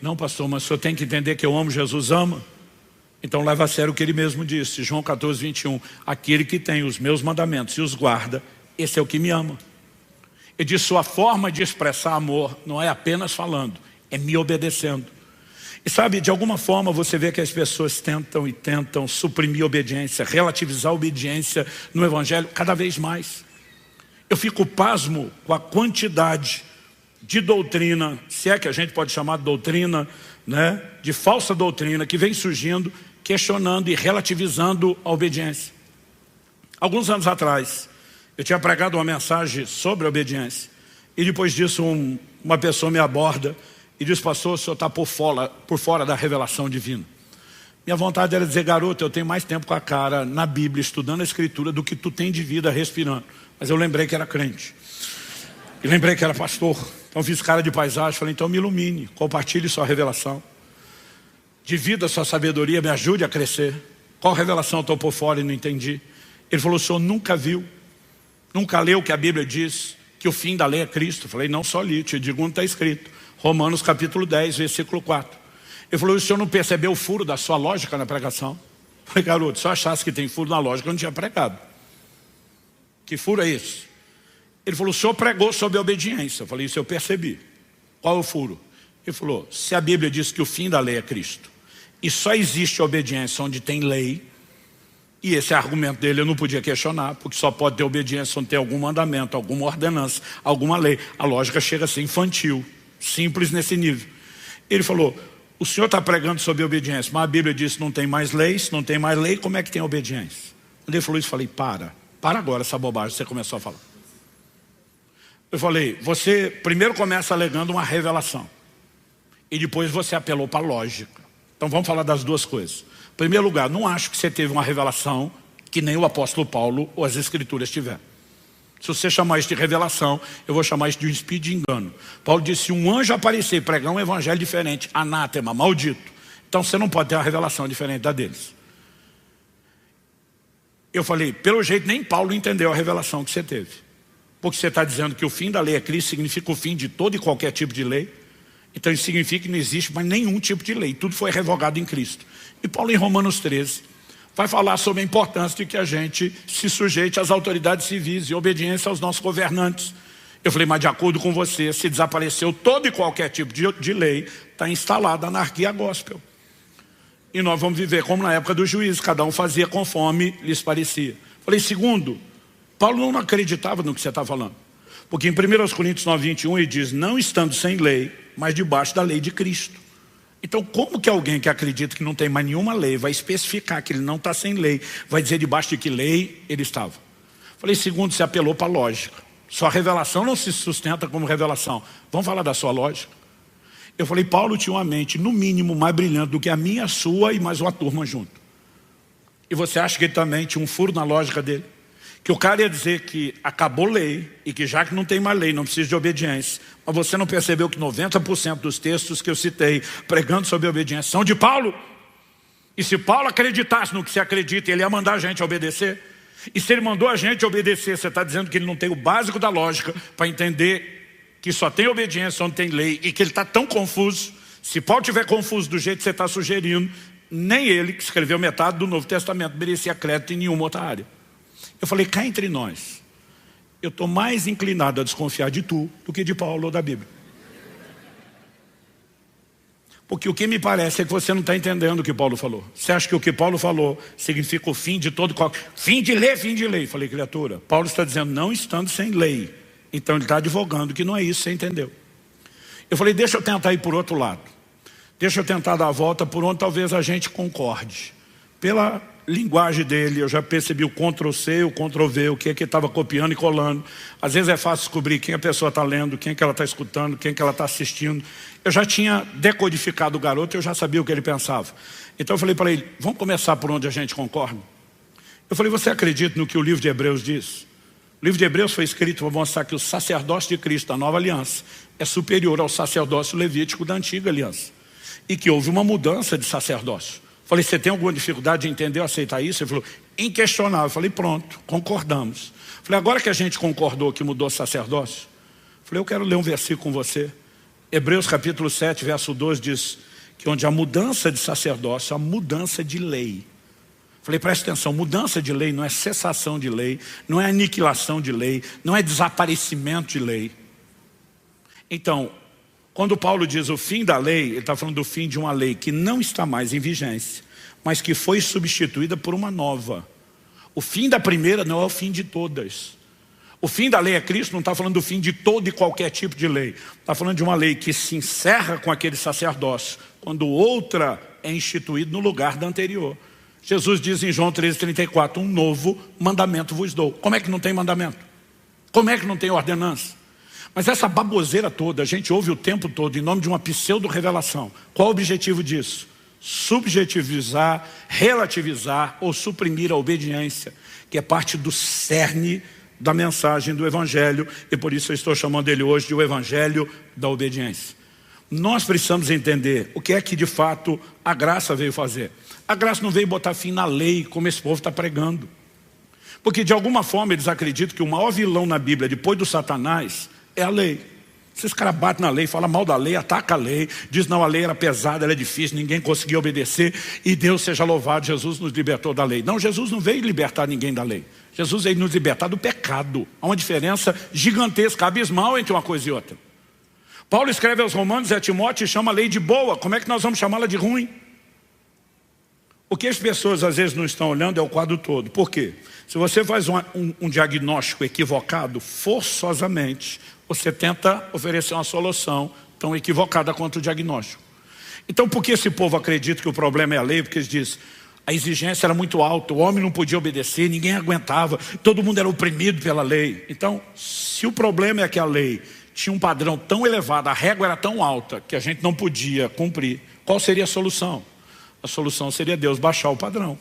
Não, pastor, mas o senhor tem que entender que eu amo Jesus, ama. Então leva a sério o que ele mesmo disse, João 14, 21. Aquele que tem os meus mandamentos e os guarda, esse é o que me ama. Ele diz, sua forma de expressar amor não é apenas falando, é me obedecendo. E sabe, de alguma forma você vê que as pessoas tentam suprimir a obediência, relativizar a obediência no Evangelho cada vez mais. Eu fico pasmo com a quantidade de doutrina, se é que a gente pode chamar de doutrina, né, de falsa doutrina que vem surgindo, questionando e relativizando a obediência. Alguns anos atrás, eu tinha pregado uma mensagem sobre a obediência, e depois disso uma pessoa me aborda e diz, pastor, o senhor está por fora da revelação divina. Minha vontade era dizer, garoto, eu tenho mais tempo com a cara na Bíblia, estudando a Escritura, do que tu tem de vida respirando. Mas eu lembrei que era crente. E lembrei que era pastor. Então fiz cara de paisagem, falei, então me ilumine, compartilhe sua revelação. Divida sua sabedoria, me ajude a crescer. Qual revelação eu estou por fora e não entendi? Ele falou, o senhor nunca viu, nunca leu o que a Bíblia diz, que o fim da lei é Cristo. Eu falei, não só li, te digo onde está escrito. Romanos capítulo 10, versículo 4. Ele falou, o senhor não percebeu o furo da sua lógica na pregação? Eu falei, garoto, se eu achasse que tem furo na lógica, eu não tinha pregado. Que furo é esse? Ele falou, o senhor pregou sobre a obediência. Eu falei, isso eu percebi. Qual é o furo? Ele falou, se a Bíblia diz que o fim da lei é Cristo, e só existe obediência onde tem lei, e esse argumento dele eu não podia questionar, porque só pode ter obediência onde tem algum mandamento, alguma ordenança, alguma lei. A lógica chega a ser infantil, simples nesse nível. Ele falou, o senhor está pregando sobre obediência, mas a Bíblia diz que não tem mais lei, se não tem mais lei, como é que tem obediência? Quando ele falou isso, eu falei, para agora essa bobagem, você começou a falar. Eu falei, você primeiro começa alegando uma revelação, e depois você apelou para a lógica. Então vamos falar das duas coisas. Em primeiro lugar, não acho que você teve uma revelação que nem o apóstolo Paulo ou as escrituras tiveram. Se você chamar isso de revelação, eu vou chamar isso de um espírito de engano. Paulo disse, se um anjo aparecer e pregar um evangelho diferente, anátema, maldito, então você não pode ter uma revelação diferente da deles. Eu falei, pelo jeito nem Paulo entendeu a revelação que você teve. Porque você está dizendo que o fim da lei é Cristo, significa o fim de todo e qualquer tipo de lei. Então isso significa que não existe mais nenhum tipo de lei, tudo foi revogado em Cristo. E Paulo em Romanos 13 vai falar sobre a importância de que a gente se sujeite às autoridades civis e obediência aos nossos governantes. Eu falei, mas de acordo com você, se desapareceu todo e qualquer tipo de lei, está instalada a anarquia gospel. E nós vamos viver como na época dos juízes, cada um fazia conforme lhes parecia. Falei, segundo, Paulo não acreditava no que você está falando. Porque em 1 Coríntios 9:21 ele diz, não estando sem lei, mas debaixo da lei de Cristo. Então como que alguém que acredita que não tem mais nenhuma lei vai especificar que ele não está sem lei, vai dizer debaixo de que lei ele estava? Falei, segundo, você apelou para a lógica. Sua revelação não se sustenta como revelação. Vamos falar da sua lógica? Eu falei, Paulo tinha uma mente no mínimo mais brilhante do que a minha, a sua e mais uma turma junto. E você acha que ele também tinha um furo na lógica dele? Que o cara ia dizer que acabou lei e que já que não tem mais lei, não precisa de obediência. Mas você não percebeu que 90% dos textos que eu citei pregando sobre obediência são de Paulo? E se Paulo acreditasse no que você acredita, ele ia mandar a gente obedecer? E se ele mandou a gente obedecer, você está dizendo que ele não tem o básico da lógica para entender que só tem obediência onde tem lei e que ele está tão confuso. Se Paulo estiver confuso do jeito que você está sugerindo, nem ele, que escreveu metade do Novo Testamento, merecia crédito em nenhuma outra área. Eu falei, cá entre nós, eu estou mais inclinado a desconfiar de tu do que de Paulo ou da Bíblia. Porque o que me parece é que você não está entendendo o que Paulo falou. Você acha que o que Paulo falou significa o fim de todo qualquer... Fim de lei, fim de lei. Falei, criatura, Paulo está dizendo não estando sem lei. Então ele está advogando que não é isso, você entendeu. Eu falei, deixa eu tentar ir por outro lado. Deixa eu tentar dar a volta por onde talvez a gente concorde. Pela linguagem dele, eu já percebi o Ctrl+C, o Ctrl+V, o que é que estava copiando e colando. Às vezes é fácil descobrir quem a pessoa está lendo, quem é que ela está escutando, quem é que ela está assistindo. Eu já tinha decodificado o garoto, eu já sabia o que ele pensava. Então eu falei para ele, vamos começar por onde a gente concorda? Eu falei, você acredita no que o livro de Hebreus diz? O livro de Hebreus foi escrito para mostrar que o sacerdócio de Cristo, da nova aliança, é superior ao sacerdócio levítico da antiga aliança. E que houve uma mudança de sacerdócio. Falei, você tem alguma dificuldade de entender ou aceitar isso? Ele falou, inquestionável. Falei, pronto, concordamos. Falei, agora que a gente concordou que mudou o sacerdócio, falei, eu quero ler um versículo com você. Hebreus capítulo 7, verso 12 diz que onde a mudança de sacerdócio, a mudança de lei. Falei, presta atenção, mudança de lei não é cessação de lei, não é aniquilação de lei, não é desaparecimento de lei. Então, quando Paulo diz o fim da lei, ele está falando do fim de uma lei que não está mais em vigência, mas que foi substituída por uma nova. O fim da primeira não é o fim de todas. O fim da lei é Cristo, não está falando do fim de todo e qualquer tipo de lei. Está falando de uma lei que se encerra com aquele sacerdócio, quando outra é instituída no lugar da anterior. Jesus diz em João 13:34, um novo mandamento vos dou. Como é que não tem mandamento? Como é que não tem ordenança? Mas essa baboseira toda, a gente ouve o tempo todo em nome de uma pseudo-revelação. Qual o objetivo disso? Subjetivizar, relativizar ou suprimir a obediência, que é parte do cerne da mensagem do Evangelho, e por isso eu estou chamando ele hoje de o Evangelho da obediência. Nós precisamos entender o que é que de fato a graça veio fazer. A graça não veio botar fim na lei, como esse povo está pregando. Porque de alguma forma eles acreditam que o maior vilão na Bíblia, depois do Satanás, é a lei. Esses caras batem na lei, falam mal da lei, atacam a lei, diz não, a lei era pesada, ela é difícil, ninguém conseguia obedecer, e Deus seja louvado, Jesus nos libertou da lei. Não, Jesus não veio libertar ninguém da lei. Jesus veio nos libertar do pecado. Há uma diferença gigantesca, abismal entre uma coisa e outra. Paulo escreve aos Romanos e a Timóteo e chama a lei de boa. Como é que nós vamos chamá-la de ruim? O que as pessoas às vezes não estão olhando é o quadro todo. Por quê? Se você faz um diagnóstico equivocado, forçosamente, você tenta oferecer uma solução tão equivocada quanto o diagnóstico. Então por que esse povo acredita que o problema é a lei? Porque eles dizem, a exigência era muito alta, o homem não podia obedecer, ninguém aguentava, todo mundo era oprimido pela lei. Então, se o problema é que a lei tinha um padrão tão elevado, a régua era tão alta, que a gente não podia cumprir, qual seria a solução? A solução seria Deus baixar o padrão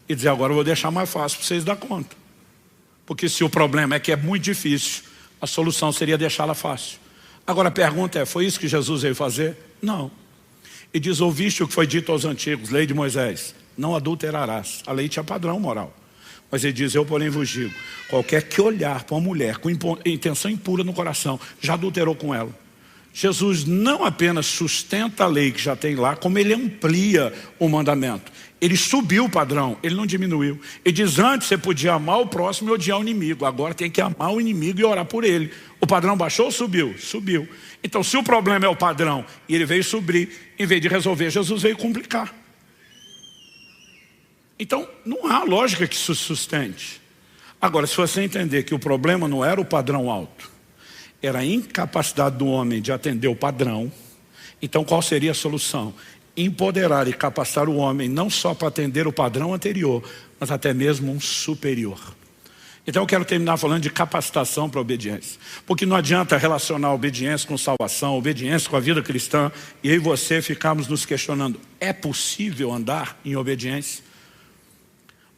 e dizer, agora eu vou deixar mais fácil para vocês dar conta. Porque se o problema é que é muito difícil, a solução seria deixá-la fácil. Agora a pergunta é, foi isso que Jesus veio fazer? Não. E diz, ouviste o que foi dito aos antigos, lei de Moisés, não adulterarás. A lei tinha padrão moral. Mas ele diz, eu porém vos digo, qualquer que olhar para uma mulher com intenção impura no coração, já adulterou com ela. Jesus não apenas sustenta a lei que já tem lá, como ele amplia o mandamento. Ele subiu o padrão, ele não diminuiu. Ele diz, antes você podia amar o próximo e odiar o inimigo, agora tem que amar o inimigo e orar por ele. O padrão baixou ou subiu? Subiu. Então se o problema é o padrão e ele veio subir, em vez de resolver, Jesus veio complicar. Então não há lógica que isso sustente. Agora, se você entender que o problema não era o padrão alto, era a incapacidade do homem de atender o padrão, então qual seria a solução? Empoderar e capacitar o homem não só para atender o padrão anterior, mas até mesmo um superior. Então eu quero terminar falando de capacitação para a obediência. Porque não adianta relacionar a obediência com salvação, a obediência com a vida cristã, e eu e você ficarmos nos questionando, é possível andar em obediência?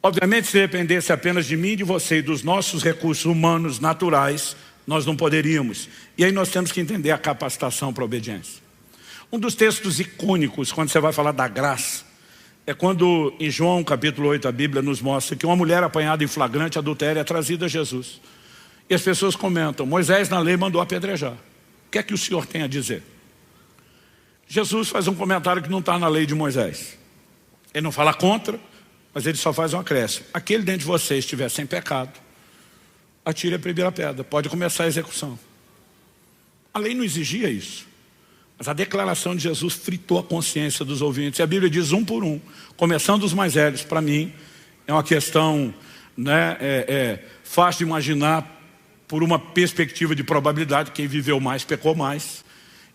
Obviamente, se dependesse apenas de mim e de você e dos nossos recursos humanos naturais, nós não poderíamos. E aí nós temos que entender a capacitação para a obediência. Um dos textos icônicos, quando você vai falar da graça, é quando em João capítulo 8 a Bíblia nos mostra que uma mulher apanhada em flagrante adultério é trazida a Jesus. E as pessoas comentam, Moisés na lei mandou apedrejar. O que é que o Senhor tem a dizer? Jesus faz um comentário que não está na lei de Moisés. Ele não fala contra, mas ele só faz um acréscimo. Aquele dentro de vocês estiver sem pecado, atire a primeira pedra, pode começar a execução. A lei não exigia isso. Mas a declaração de Jesus fritou a consciência dos ouvintes. E a Bíblia diz um por um, começando os mais velhos. Para mim, é uma questão fácil de imaginar por uma perspectiva de probabilidade. Quem viveu mais, pecou mais.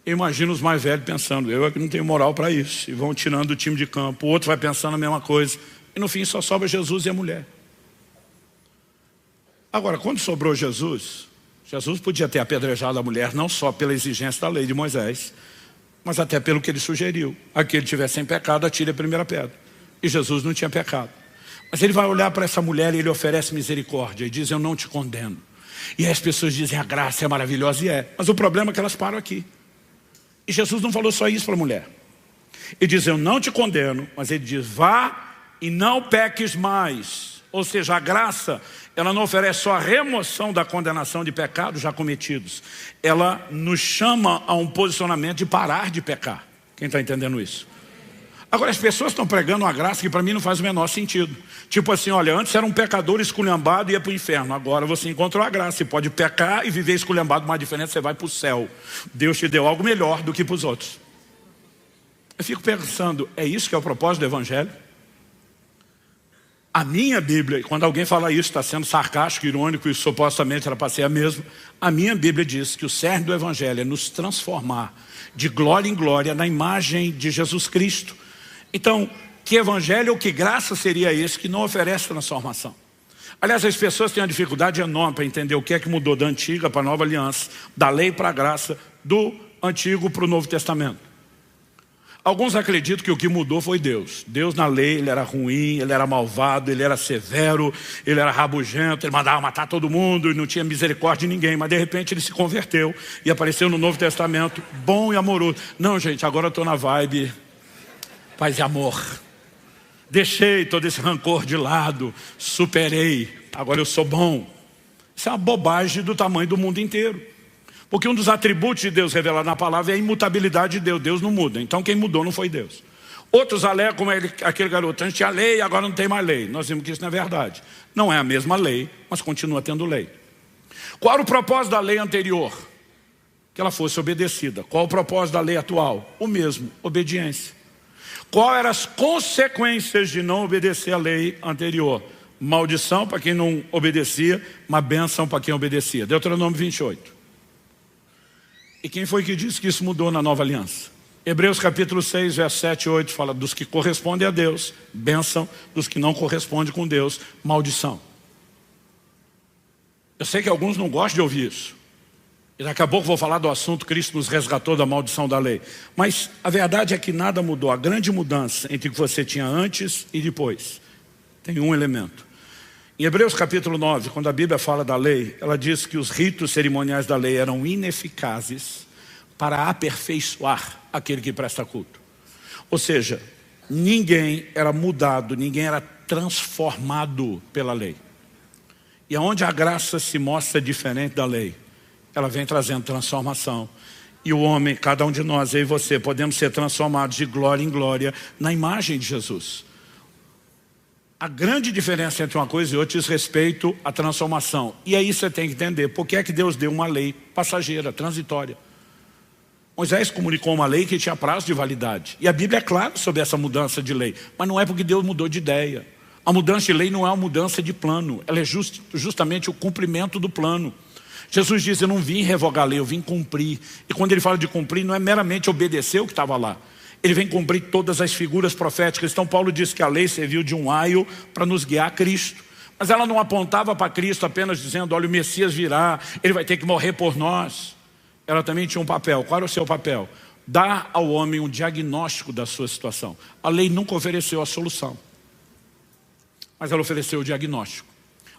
Eu imagino os mais velhos pensando, eu é que não tenho moral para isso. E vão tirando do time de campo. O outro vai pensando a mesma coisa. E no fim só sobra Jesus e a mulher. Agora, quando sobrou Jesus, Jesus podia ter apedrejado a mulher não só pela exigência da lei de Moisés, mas até pelo que ele sugeriu. Aquele que estiver sem pecado, atire a primeira pedra. E Jesus não tinha pecado. Mas ele vai olhar para essa mulher e ele oferece misericórdia e diz, eu não te condeno. E aí as pessoas dizem, a graça é maravilhosa, e é. Mas o problema é que elas param aqui. E Jesus não falou só isso para a mulher. Ele diz, eu não te condeno, mas ele diz, vá e não peques mais. Ou seja, a graça, ela não oferece só a remoção da condenação de pecados já cometidos. Ela nos chama a um posicionamento de parar de pecar. Quem está entendendo isso? Agora, as pessoas estão pregando uma graça que para mim não faz o menor sentido. Tipo assim, olha, antes era um pecador esculhambado e ia para o inferno. Agora você encontrou a graça. Você pode pecar e viver esculhambado, mas a diferença você vai para o céu. Deus te deu algo melhor do que para os outros. Eu fico pensando, é isso que é o propósito do Evangelho? A minha Bíblia, quando alguém fala isso, está sendo sarcástico, irônico e supostamente era para ser a mesma. A minha Bíblia diz que o cerne do Evangelho é nos transformar de glória em glória na imagem de Jesus Cristo. Então, que Evangelho ou que graça seria esse que não oferece transformação? Aliás, as pessoas têm uma dificuldade enorme para entender o que é que mudou da antiga para a nova aliança, da lei para a graça, do antigo para o Novo Testamento. Alguns acreditam que o que mudou foi Deus. Deus na lei, ele era ruim, ele era malvado, ele era severo, ele era rabugento, ele mandava matar todo mundo e não tinha misericórdia de ninguém. Mas de repente ele se converteu e apareceu no Novo Testamento bom e amoroso. Não, gente, agora eu estou na vibe paz e amor. Deixei todo esse rancor de lado, superei, agora eu sou bom. Isso é uma bobagem do tamanho do mundo inteiro. Porque um dos atributos de Deus revelado na palavra é a imutabilidade de Deus. Deus não muda. Então quem mudou não foi Deus. Outros alegam como aquele garoto, antes tinha lei, agora não tem mais lei. Nós vimos que isso não é verdade. Não é a mesma lei, mas continua tendo lei. Qual era o propósito da lei anterior? Que ela fosse obedecida. Qual o propósito da lei atual? O mesmo, obediência. Qual eram as consequências de não obedecer a lei anterior? Maldição para quem não obedecia, uma bênção para quem obedecia. Deuteronômio 28. E quem foi que disse que isso mudou na nova aliança? Hebreus capítulo 6, verso 7 e 8 fala dos que correspondem a Deus, bênção, dos que não correspondem com Deus, maldição. Eu sei que alguns não gostam de ouvir isso. E daqui a pouco vou falar do assunto, Cristo nos resgatou da maldição da lei. Mas a verdade é que nada mudou. A grande mudança entre o que você tinha antes e depois tem um elemento. Em Hebreus capítulo 9, quando a Bíblia fala da lei, ela diz que os ritos cerimoniais da lei eram ineficazes para aperfeiçoar aquele que presta culto. Ou seja, ninguém era mudado, ninguém era transformado pela lei. E aonde a graça se mostra diferente da lei, ela vem trazendo transformação. E o homem, cada um de nós, eu e você, podemos ser transformados de glória em glória na imagem de Jesus. A grande diferença entre uma coisa e outra diz respeito à transformação. E aí você tem que entender por que é que Deus deu uma lei passageira, transitória. Moisés comunicou uma lei que tinha prazo de validade. E a Bíblia é clara sobre essa mudança de lei. Mas não é porque Deus mudou de ideia. A mudança de lei não é uma mudança de plano. Ela é justamente o cumprimento do plano. Jesus diz, eu não vim revogar a lei, eu vim cumprir. E quando ele fala de cumprir, não é meramente obedecer o que estava lá. Ele vem cumprir todas as figuras proféticas. Então Paulo diz que a lei serviu de um aio para nos guiar a Cristo. Mas ela não apontava para Cristo apenas dizendo, olha, o Messias virá, ele vai ter que morrer por nós. Ela também tinha um papel. Qual era o seu papel? Dar ao homem um diagnóstico da sua situação. A lei nunca ofereceu a solução, mas ela ofereceu o diagnóstico.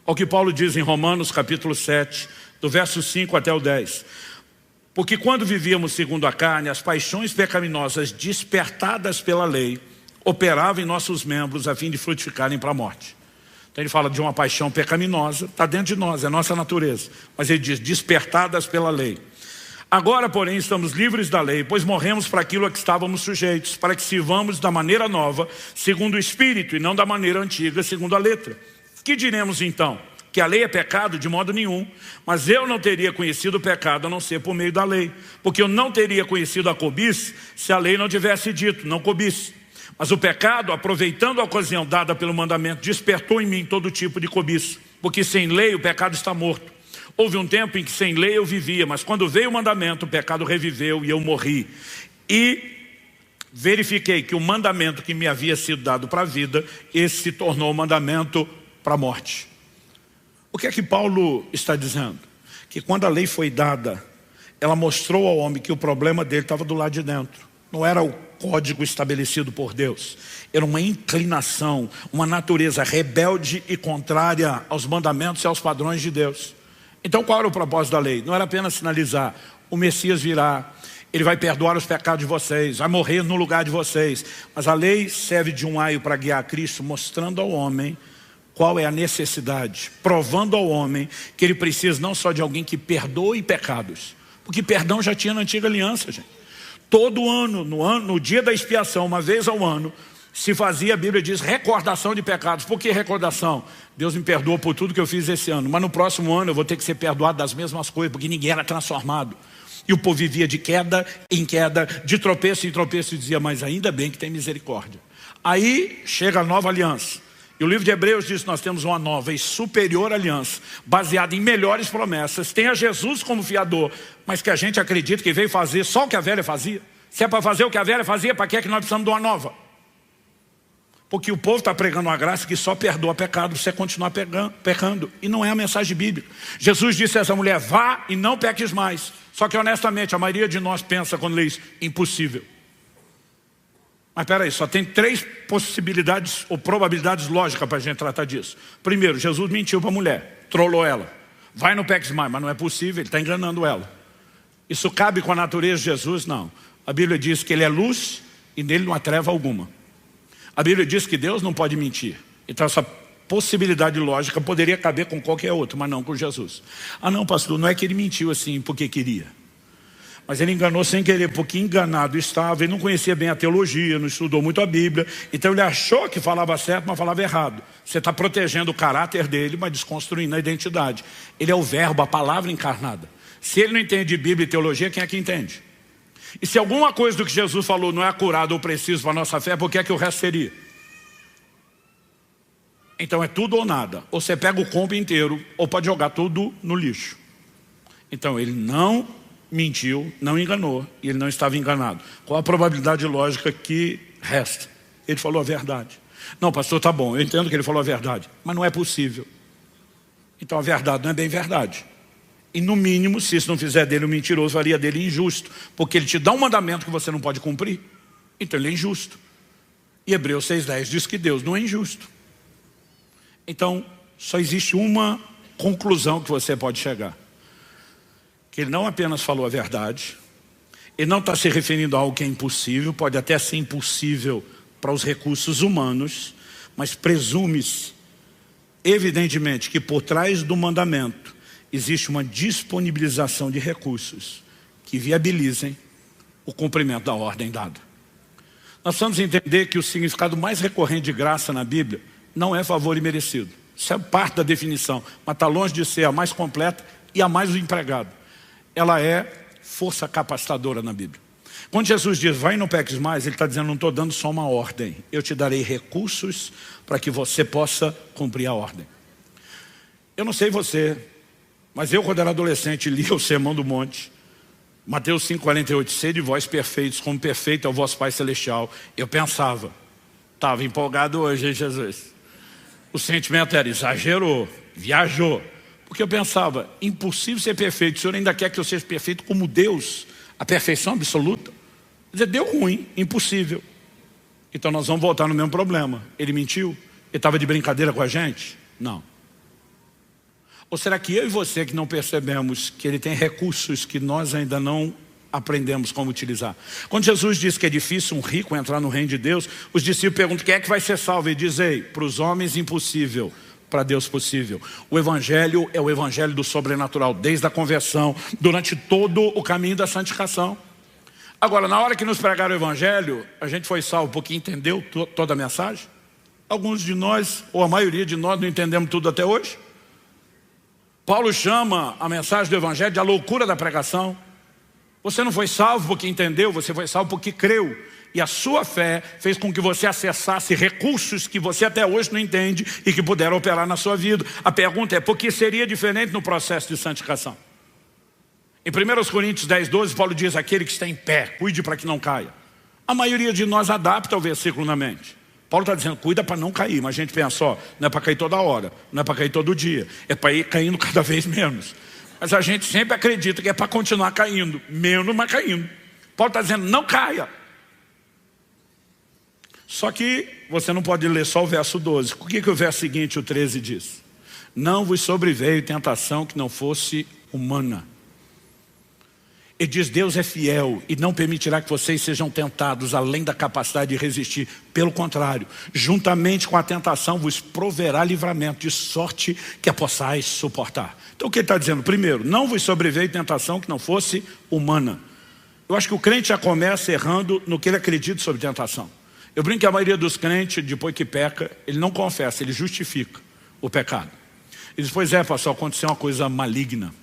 Olha o que Paulo diz em Romanos capítulo 7, do verso 5 até o 10. Porque quando vivíamos segundo a carne, as paixões pecaminosas despertadas pela lei operavam em nossos membros a fim de frutificarem para a morte. Então ele fala de uma paixão pecaminosa, está dentro de nós, é nossa natureza. Mas ele diz, despertadas pela lei. Agora, porém, estamos livres da lei, pois morremos para aquilo a que estávamos sujeitos, para que sirvamos da maneira nova, segundo o Espírito, e não da maneira antiga, segundo a letra. Que diremos então? Que a lei é pecado? De modo nenhum. Mas eu não teria conhecido o pecado a não ser por meio da lei. Porque eu não teria conhecido a cobiça se a lei não tivesse dito, não cobice. Mas o pecado, aproveitando a ocasião dada pelo mandamento, despertou em mim todo tipo de cobiça. Porque sem lei o pecado está morto. Houve um tempo em que sem lei eu vivia, mas quando veio o mandamento, o pecado reviveu e eu morri. E verifiquei que o mandamento que me havia sido dado para a vida, esse se tornou o mandamento para a morte. O que é que Paulo está dizendo? Que quando a lei foi dada, ela mostrou ao homem que o problema dele estava do lado de dentro. Não era o código estabelecido por Deus. Era uma inclinação, uma natureza rebelde e contrária aos mandamentos e aos padrões de Deus. Então qual era o propósito da lei? Não era apenas sinalizar, o Messias virá, ele vai perdoar os pecados de vocês, vai morrer no lugar de vocês. Mas a lei serve de um aio para guiar a Cristo, mostrando ao homem qual é a necessidade, provando ao homem que ele precisa não só de alguém que perdoe pecados, porque perdão já tinha na antiga aliança, gente. Todo ano, no dia da expiação, uma vez ao ano, se fazia, a Bíblia diz, recordação de pecados. Por que recordação? Deus me perdoa por tudo que eu fiz esse ano, mas no próximo ano eu vou ter que ser perdoado das mesmas coisas, porque ninguém era transformado. E o povo vivia de queda em queda, de tropeço em tropeço, e dizia, mas ainda bem que tem misericórdia. Aí chega a nova aliança. E o livro de Hebreus diz que nós temos uma nova e superior aliança, baseada em melhores promessas. Tem a Jesus como fiador, mas que a gente acredita que veio fazer só o que a velha fazia. Se é para fazer o que a velha fazia, para que é que nós precisamos de uma nova? Porque o povo está pregando uma graça que só perdoa pecado para você continuar pecando. E não é a mensagem bíblica. Jesus disse a essa mulher, vá e não peques mais. Só que honestamente, a maioria de nós pensa quando lê isso, impossível. Mas espera aí, só tem 3 possibilidades ou probabilidades lógicas para a gente tratar disso. Primeiro, Jesus mentiu para a mulher, trollou ela. Vai no peques mais, mas não é possível, ele está enganando ela. Isso cabe com a natureza de Jesus? Não. A Bíblia diz que ele é luz e nele não há treva alguma. A Bíblia diz que Deus não pode mentir. Então essa possibilidade lógica poderia caber com qualquer outro, mas não com Jesus. Ah não, pastor, não é que ele mentiu assim porque queria. Mas ele enganou sem querer, porque enganado estava. Ele não conhecia bem a teologia, não estudou muito a Bíblia. Então ele achou que falava certo, mas falava errado. Você está protegendo o caráter dele, mas desconstruindo a identidade. Ele é o verbo, a palavra encarnada. Se ele não entende Bíblia e teologia, quem é que entende? E se alguma coisa do que Jesus falou não é acurado ou preciso para a nossa fé, por que é que o resto seria? Então é tudo ou nada. Ou você pega o combo inteiro, ou pode jogar tudo no lixo. Então ele não mentiu, não enganou, e ele não estava enganado. Qual a probabilidade lógica que resta? Ele falou a verdade. Não, pastor, tá bom, eu entendo que ele falou a verdade, mas não é possível. Então a verdade não é bem verdade. E no mínimo, se isso não fizer dele um mentiroso, faria dele injusto, porque ele te dá um mandamento que você não pode cumprir, então ele é injusto. E Hebreus 6,10 diz que Deus não é injusto. Então, só existe uma conclusão que você pode chegar. Que ele não apenas falou a verdade, ele não está se referindo a algo que é impossível, pode até ser impossível para os recursos humanos, mas presume-se, evidentemente, que por trás do mandamento existe uma disponibilização de recursos que viabilizem o cumprimento da ordem dada. Nós precisamos entender que o significado mais recorrente de graça na Bíblia não é favor imerecido. Isso é parte da definição, mas está longe de ser a mais completa e a mais empregada. Ela é força capacitadora na Bíblia. Quando Jesus diz, vai e não peques mais, ele está dizendo, não estou dando só uma ordem. Eu te darei recursos para que você possa cumprir a ordem. Eu não sei você, mas eu, quando era adolescente, lia o Sermão do Monte, Mateus 5,48, sede vós perfeitos, como perfeito é o vosso Pai Celestial. Eu pensava, estava empolgado hoje, hein, Jesus? O sentimento era, exagerou, viajou. Porque eu pensava, impossível ser perfeito, o Senhor ainda quer que eu seja perfeito como Deus, a perfeição absoluta. Quer dizer, deu ruim, impossível. Então nós vamos voltar no mesmo problema. Ele mentiu? Ele estava de brincadeira com a gente? Não. Ou será que eu e você que não percebemos que ele tem recursos que nós ainda não aprendemos como utilizar? Quando Jesus diz que é difícil um rico entrar no reino de Deus, os discípulos perguntam, quem é que vai ser salvo? Ele diz, ei, para os homens impossível, para Deus possível. O evangelho é o evangelho do sobrenatural, desde a conversão, durante todo o caminho da santificação. Agora, na hora que nos pregaram o evangelho, a gente foi salvo porque entendeu toda a mensagem? Alguns de nós, ou a maioria de nós, não entendemos tudo até hoje. Paulo chama a mensagem do evangelho de a loucura da pregação. Você não foi salvo porque entendeu, você foi salvo porque creu. E a sua fé fez com que você acessasse recursos que você até hoje não entende e que puderam operar na sua vida. A pergunta é, por que seria diferente no processo de santificação? Em 1 Coríntios 10,12, Paulo diz, aquele que está em pé, cuide para que não caia. A maioria de nós adapta o versículo na mente. Paulo está dizendo, cuida para não cair, mas a gente pensa, ó, não é para cair toda hora, não é para cair todo dia, é para ir caindo cada vez menos. Mas a gente sempre acredita que é para continuar caindo, menos, mas caindo. Paulo está dizendo, não caia. Só que você não pode ler só o verso 12. O que o verso seguinte, o 13, diz? Não vos sobreveio tentação que não fosse humana. Ele diz, Deus é fiel e não permitirá que vocês sejam tentados além da capacidade de resistir. Pelo contrário, juntamente com a tentação vos proverá livramento, de sorte que a possais suportar. Então o que ele está dizendo? Primeiro, não vos sobreveio tentação que não fosse humana. Eu acho que o crente já começa errando no que ele acredita sobre tentação. Eu brinco que a maioria dos crentes, depois que peca, ele não confessa, ele justifica o pecado. Ele diz, pois é, pastor, aconteceu uma coisa maligna,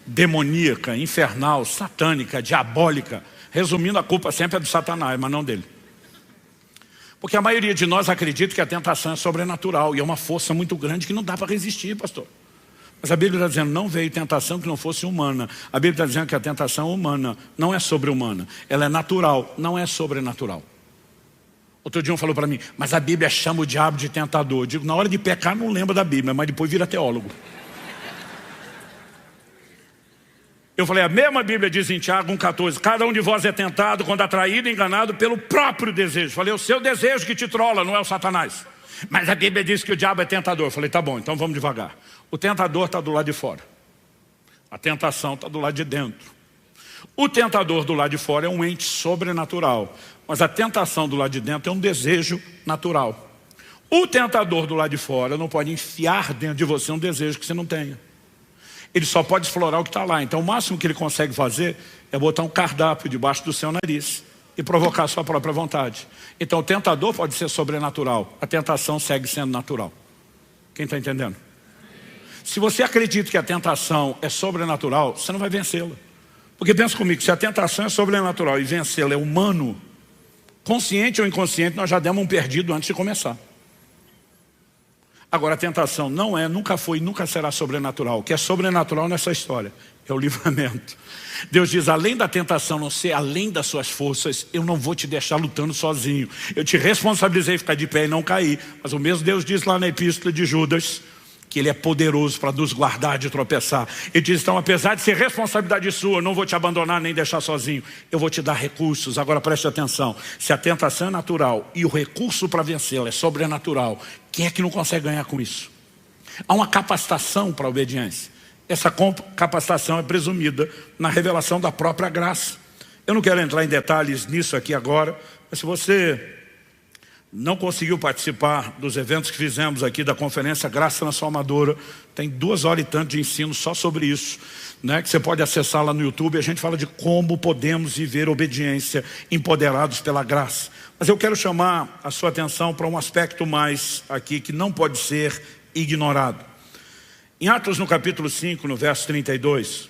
demoníaca, infernal, satânica, diabólica. Resumindo, a culpa sempre é do Satanás, mas não dele. Porque a maioria de nós acredita que a tentação é sobrenatural e é uma força muito grande que não dá para resistir, pastor. Mas a Bíblia está dizendo, não veio tentação que não fosse humana. A Bíblia está dizendo que a tentação é humana, não é sobre-humana. Ela é natural, não é sobrenatural. Outro dia um falou para mim, mas a Bíblia chama o diabo de tentador. Eu digo, na hora de pecar não lembra da Bíblia, mas depois vira teólogo. Eu falei, a mesma Bíblia diz em Tiago 1,14, cada um de vós é tentado quando atraído e enganado pelo próprio desejo. Eu falei, o seu desejo que te trola, não é o Satanás. Mas a Bíblia diz que o diabo é tentador. Eu falei, tá bom, então vamos devagar. O tentador está do lado de fora. A tentação está do lado de dentro. O tentador do lado de fora é um ente sobrenatural. Mas a tentação do lado de dentro é um desejo natural. O tentador do lado de fora não pode enfiar dentro de você um desejo que você não tenha. Ele só pode explorar o que está lá. Então o máximo que ele consegue fazer é botar um cardápio debaixo do seu nariz e provocar a sua própria vontade. Então o tentador pode ser sobrenatural, a tentação segue sendo natural. Quem está entendendo? Se você acredita que a tentação é sobrenatural, você não vai vencê-la. Porque pensa comigo, se a tentação é sobrenatural e vencê-la é humano, consciente ou inconsciente, nós já demos um perdido antes de começar. Agora, a tentação não é, nunca foi, nunca será sobrenatural. O que é sobrenatural nessa história é o livramento. Deus diz, além da tentação não ser além das suas forças, eu não vou te deixar lutando sozinho. Eu te responsabilizei ficar de pé e não cair. Mas o mesmo Deus diz lá na epístola de Judas, que Ele é poderoso para nos guardar de tropeçar. Ele diz, então, apesar de ser responsabilidade sua, eu não vou te abandonar nem deixar sozinho. Eu vou te dar recursos. Agora preste atenção, se a tentação é natural e o recurso para vencê-la é sobrenatural, quem é que não consegue ganhar com isso? Há uma capacitação para a obediência. Essa capacitação é presumida na revelação da própria graça. Eu não quero entrar em detalhes nisso aqui agora, mas se você não conseguiu participar dos eventos que fizemos aqui da conferência Graça Transformadora, tem 2 horas e tanto de ensino só sobre isso, né, que você pode acessar lá no YouTube. A gente fala de como podemos viver obediência empoderados pela graça. Mas eu quero chamar a sua atenção para um aspecto mais aqui que não pode ser ignorado. Em Atos no capítulo 5, no verso 32,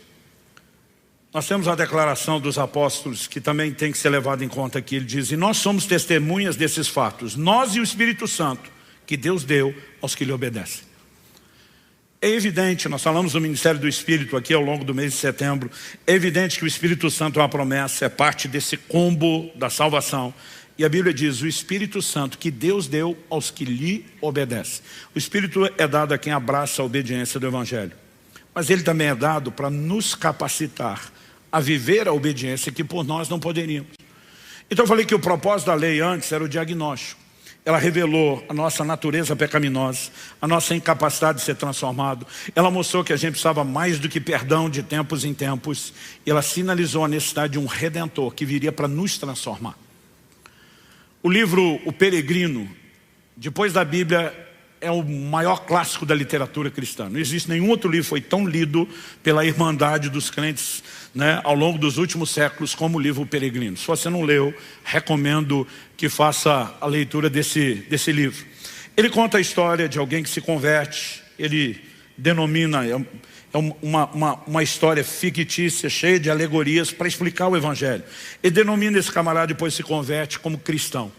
nós temos a declaração dos apóstolos que também tem que ser levada em conta aqui. Ele diz, e nós somos testemunhas desses fatos, nós e o Espírito Santo, que Deus deu aos que lhe obedecem. É evidente, nós falamos do ministério do Espírito aqui ao longo do mês de setembro, é evidente que o Espírito Santo é uma promessa, é parte desse combo da salvação. E a Bíblia diz, o Espírito Santo que Deus deu aos que lhe obedecem. O Espírito é dado a quem abraça a obediência do Evangelho. Mas ele também é dado para nos capacitar a viver a obediência que por nós não poderíamos. Então eu falei que o propósito da lei antes era o diagnóstico. Ela revelou a nossa natureza pecaminosa, a nossa incapacidade de ser transformado. Ela mostrou que a gente precisava mais do que perdão de tempos em tempos. E ela sinalizou a necessidade de um Redentor que viria para nos transformar. O livro O Peregrino, depois da Bíblia, é o maior clássico da literatura cristã. Não existe nenhum outro livro que foi tão lido pela irmandade dos crentes, né, ao longo dos últimos séculos como o livro O Peregrino. Se você não leu, recomendo que faça a leitura desse livro. Ele conta a história de alguém que se converte. Ele denomina, uma história fictícia, cheia de alegorias para explicar o Evangelho. Ele denomina esse camarada, depois se converte como cristão.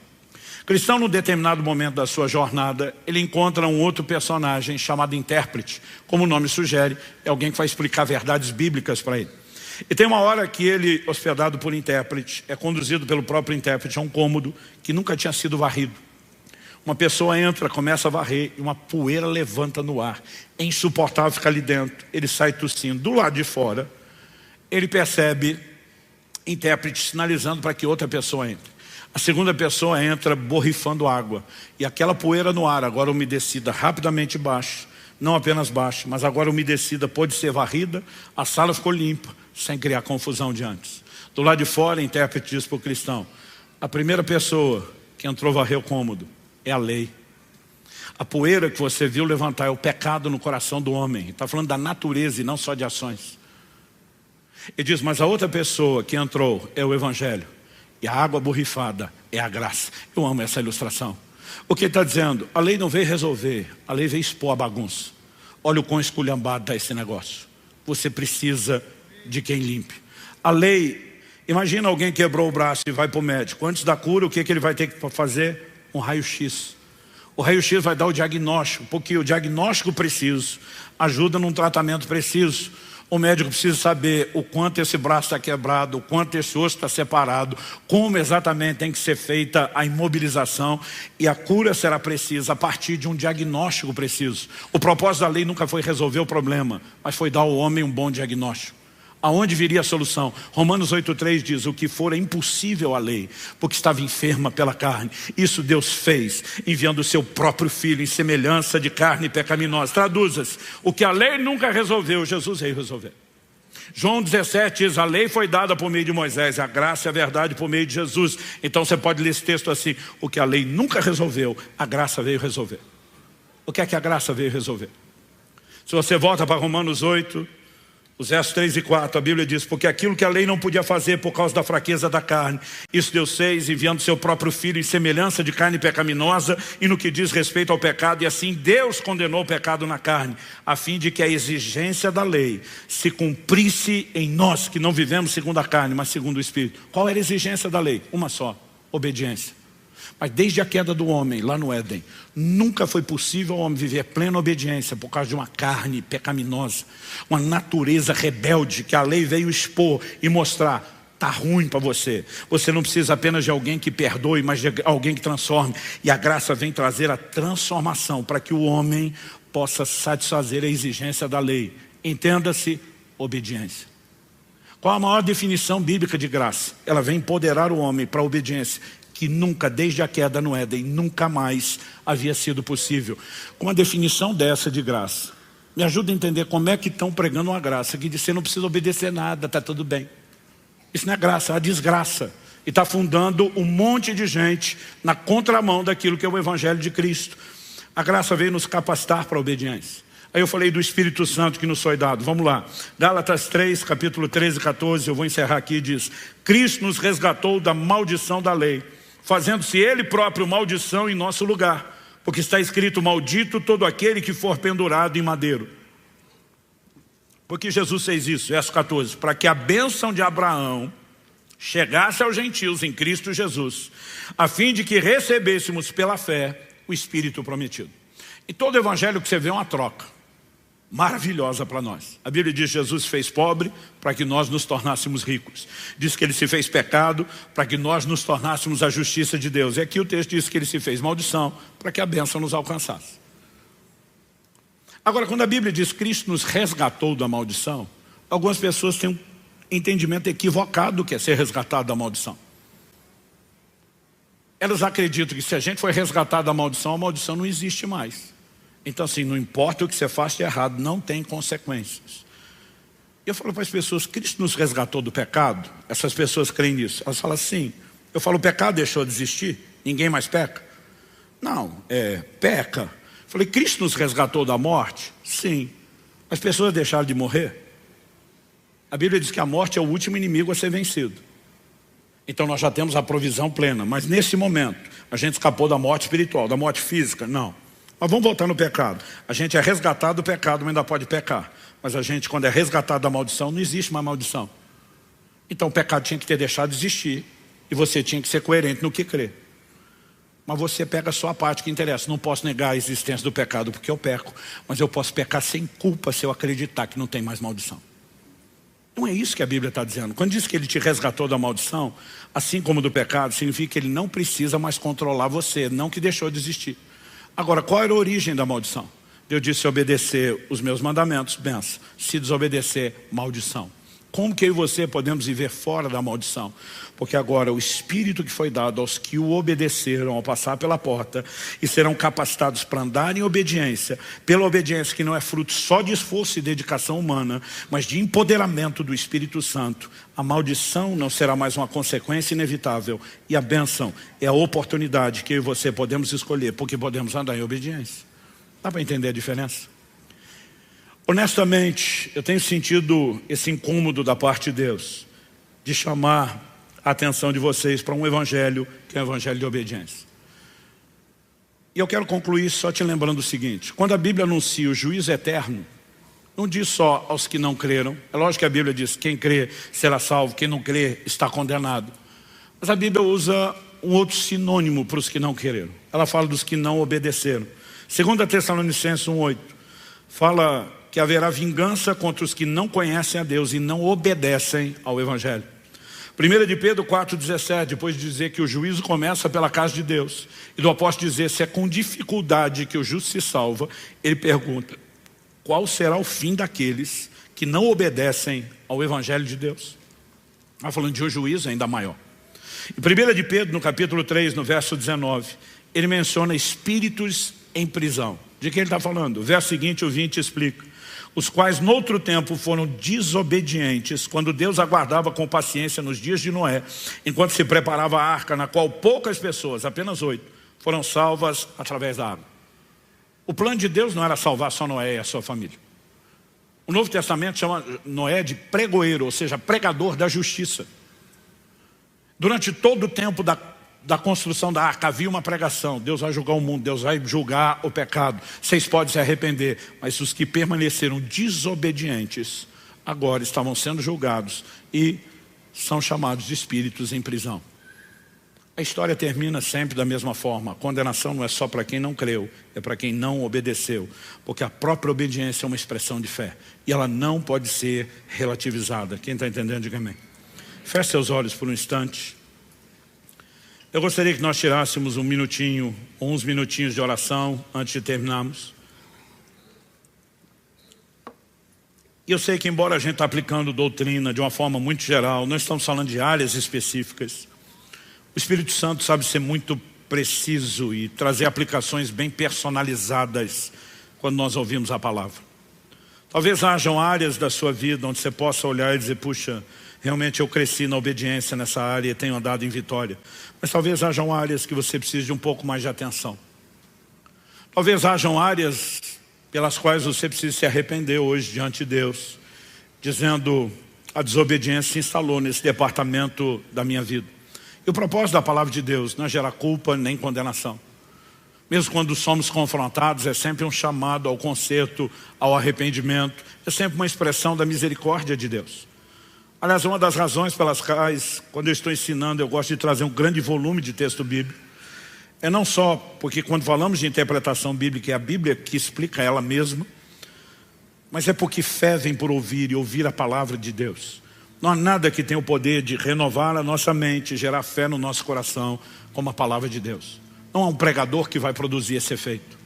Cristão, num determinado momento da sua jornada, ele encontra um outro personagem chamado intérprete. Como o nome sugere, é alguém que vai explicar verdades bíblicas para ele. E tem uma hora que ele, hospedado por intérprete, é conduzido pelo próprio intérprete a um cômodo que nunca tinha sido varrido. Uma pessoa entra, começa a varrer e uma poeira levanta no ar. É insuportável ficar ali dentro. Ele sai tossindo. Do lado de fora, ele percebe intérprete sinalizando para que outra pessoa entre. A segunda pessoa entra borrifando água. E aquela poeira no ar, agora umedecida, rapidamente baixa. Não apenas baixa, mas agora umedecida, pôde ser varrida. A sala ficou limpa, sem criar confusão de antes. Do lado de fora, o intérprete diz para o cristão, a primeira pessoa que entrou varrer o cômodo é a lei. A poeira que você viu levantar é o pecado no coração do homem. Está falando da natureza e não só de ações. Ele diz, mas a outra pessoa que entrou é o Evangelho. E a água borrifada é a graça. Eu amo essa ilustração. O que ele está dizendo? A lei não veio resolver, a lei veio expor a bagunça. Olha o quão esculhambado está esse negócio. Você precisa de quem limpe. A lei, imagina alguém quebrou o braço e vai para o médico. Antes da cura, o que ele vai ter que fazer? Um raio-x. O raio-x vai dar o diagnóstico, porque o diagnóstico preciso ajuda num tratamento preciso. O médico precisa saber o quanto esse braço está quebrado, o quanto esse osso está separado, como exatamente tem que ser feita a imobilização, e a cura será precisa a partir de um diagnóstico preciso. O propósito da lei nunca foi resolver o problema, mas foi dar ao homem um bom diagnóstico. Aonde viria a solução? Romanos 8,3 diz, o que for é impossível à lei, porque estava enferma pela carne. Isso Deus fez, enviando o seu próprio Filho em semelhança de carne pecaminosa. Traduzas, o que a lei nunca resolveu, Jesus veio resolver. João 17 diz, a lei foi dada por meio de Moisés, a graça e a verdade por meio de Jesus. Então você pode ler esse texto assim, o que a lei nunca resolveu, a graça veio resolver. O que é que a graça veio resolver? Se você volta para Romanos 8, os versos 3 e 4, a Bíblia diz, porque aquilo que a lei não podia fazer por causa da fraqueza da carne, isso Deus fez enviando seu próprio Filho em semelhança de carne pecaminosa e no que diz respeito ao pecado, e assim Deus condenou o pecado na carne, a fim de que a exigência da lei se cumprisse em nós, que não vivemos segundo a carne, mas segundo o Espírito. Qual era a exigência da lei? Uma só, obediência. Mas desde a queda do homem, lá no Éden, nunca foi possível ao homem viver plena obediência por causa de uma carne pecaminosa, uma natureza rebelde que a lei veio expor e mostrar. Está ruim para você. Você não precisa apenas de alguém que perdoe, mas de alguém que transforme. E a graça vem trazer a transformação para que o homem possa satisfazer a exigência da lei. Entenda-se, obediência. Qual a maior definição bíblica de graça? Ela vem empoderar o homem para a obediência, que nunca, desde a queda no Éden, nunca mais havia sido possível. Com uma definição dessa de graça, me ajuda a entender como é que estão pregando uma graça que diz que você não precisa obedecer nada, está tudo bem. Isso não é graça, é a desgraça. E está fundando um monte de gente na contramão daquilo que é o Evangelho de Cristo. A graça veio nos capacitar para a obediência. Aí eu falei do Espírito Santo que nos foi dado. Vamos lá. Gálatas 3, capítulo 13 e 14, eu vou encerrar aqui, diz: Cristo nos resgatou da maldição da lei, fazendo-se Ele próprio maldição em nosso lugar. Porque está escrito: maldito todo aquele que for pendurado em madeiro. Porque Jesus fez isso, verso 14, para que a bênção de Abraão chegasse aos gentios em Cristo Jesus, a fim de que recebêssemos pela fé o Espírito prometido. E todo evangelho que você vê é uma troca maravilhosa para nós. A Bíblia diz que Jesus se fez pobre para que nós nos tornássemos ricos. Diz que Ele se fez pecado para que nós nos tornássemos a justiça de Deus. E aqui o texto diz que Ele se fez maldição para que a bênção nos alcançasse. Agora, quando a Bíblia diz que Cristo nos resgatou da maldição, algumas pessoas têm um entendimento equivocado do que é ser resgatado da maldição. Elas acreditam que se a gente foi resgatado da maldição, a maldição não existe mais. Então assim, não importa o que você faça de errado, não tem consequências. Eu falo para as pessoas: Cristo nos resgatou do pecado? Essas pessoas creem nisso. Elas falam assim. Eu falo: o pecado deixou de existir? Ninguém mais peca? Não, peca. Falei: Cristo nos resgatou da morte? Sim. As pessoas deixaram de morrer? A Bíblia diz que a morte é o último inimigo a ser vencido. Então nós já temos a provisão plena. Mas nesse momento, a gente escapou da morte espiritual, da morte física? Não. Mas vamos voltar no pecado. A gente é resgatado do pecado, mas ainda pode pecar. Mas a gente, quando é resgatado da maldição, não existe mais maldição. Então o pecado tinha que ter deixado de existir. E você tinha que ser coerente no que crê. Mas você pega só a parte que interessa. Não posso negar a existência do pecado porque eu peco. Mas eu posso pecar sem culpa se eu acreditar que não tem mais maldição. Não é isso que a Bíblia está dizendo. Quando diz que Ele te resgatou da maldição, assim como do pecado, significa que Ele não precisa mais controlar você, não que deixou de existir. Agora, qual era a origem da maldição? Deus disse: obedecer os meus mandamentos, benção. Se desobedecer, maldição. Como que eu e você podemos viver fora da maldição? Porque agora o Espírito que foi dado aos que o obedeceram ao passar pela porta e serão capacitados para andar em obediência, pela obediência que não é fruto só de esforço e dedicação humana, mas de empoderamento do Espírito Santo. A maldição não será mais uma consequência inevitável e a bênção é a oportunidade que eu e você podemos escolher, porque podemos andar em obediência. Dá para entender a diferença? Honestamente, eu tenho sentido esse incômodo da parte de Deus, de chamar a atenção de vocês para um evangelho que é um evangelho de obediência. E eu quero concluir só te lembrando o seguinte: quando a Bíblia anuncia o juízo eterno, não diz só aos que não creram. É lógico que a Bíblia diz: quem crê será salvo, quem não crê está condenado. Mas a Bíblia usa um outro sinônimo para os que não creram. Ela fala dos que não obedeceram. 2 Tessalonicenses 1:8 fala que haverá vingança contra os que não conhecem a Deus e não obedecem ao Evangelho. 1 de Pedro 4,17, depois de dizer que o juízo começa pela casa de Deus, e do apóstolo dizer se é com dificuldade que o justo se salva, ele pergunta: qual será o fim daqueles que não obedecem ao Evangelho de Deus? Está falando de um juízo ainda maior. Em 1 de Pedro, no capítulo 3, no verso 19, ele menciona espíritos em prisão. De que ele está falando? O verso seguinte, o 20, explica: os quais noutro tempo foram desobedientes, quando Deus aguardava com paciência nos dias de Noé, enquanto se preparava a arca, na qual poucas pessoas, apenas 8, foram salvas através da água. O plano de Deus não era salvar só Noé e a sua família. O Novo Testamento chama Noé de pregoeiro, ou seja, pregador da justiça. Durante todo o tempo da construção da arca havia uma pregação: Deus vai julgar o mundo, Deus vai julgar o pecado, vocês podem se arrepender. Mas os que permaneceram desobedientes agora estavam sendo julgados e são chamados de espíritos em prisão. A história termina sempre da mesma forma. A condenação não é só para quem não creu, é para quem não obedeceu. Porque a própria obediência é uma expressão de fé. E ela não pode ser relativizada. Quem está entendendo, diga amém. Feche seus olhos por um instante. Eu gostaria que nós tirássemos um minutinho, ou uns minutinhos de oração antes de terminarmos. E eu sei que embora a gente está aplicando doutrina de uma forma muito geral, nós estamos falando de áreas específicas. O Espírito Santo sabe ser muito preciso e trazer aplicações bem personalizadas quando nós ouvimos a palavra. Talvez hajam áreas da sua vida onde você possa olhar e dizer, puxa, realmente eu cresci na obediência nessa área e tenho andado em vitória. Mas talvez hajam áreas que você precise de um pouco mais de atenção. Talvez hajam áreas pelas quais você precisa se arrepender hoje diante de Deus, dizendo, a desobediência se instalou nesse departamento da minha vida. E o propósito da palavra de Deus não é gerar culpa nem condenação. Mesmo quando somos confrontados, é sempre um chamado ao conserto, ao arrependimento, é sempre uma expressão da misericórdia de Deus. Aliás, uma das razões pelas quais, quando eu estou ensinando, eu gosto de trazer um grande volume de texto bíblico, é não só porque quando falamos de interpretação bíblica, é a Bíblia que explica ela mesma, mas é porque fé vem por ouvir e ouvir a palavra de Deus. Não há nada que tenha o poder de renovar a nossa mente, gerar fé no nosso coração, como a palavra de Deus. Não há um pregador que vai produzir esse efeito.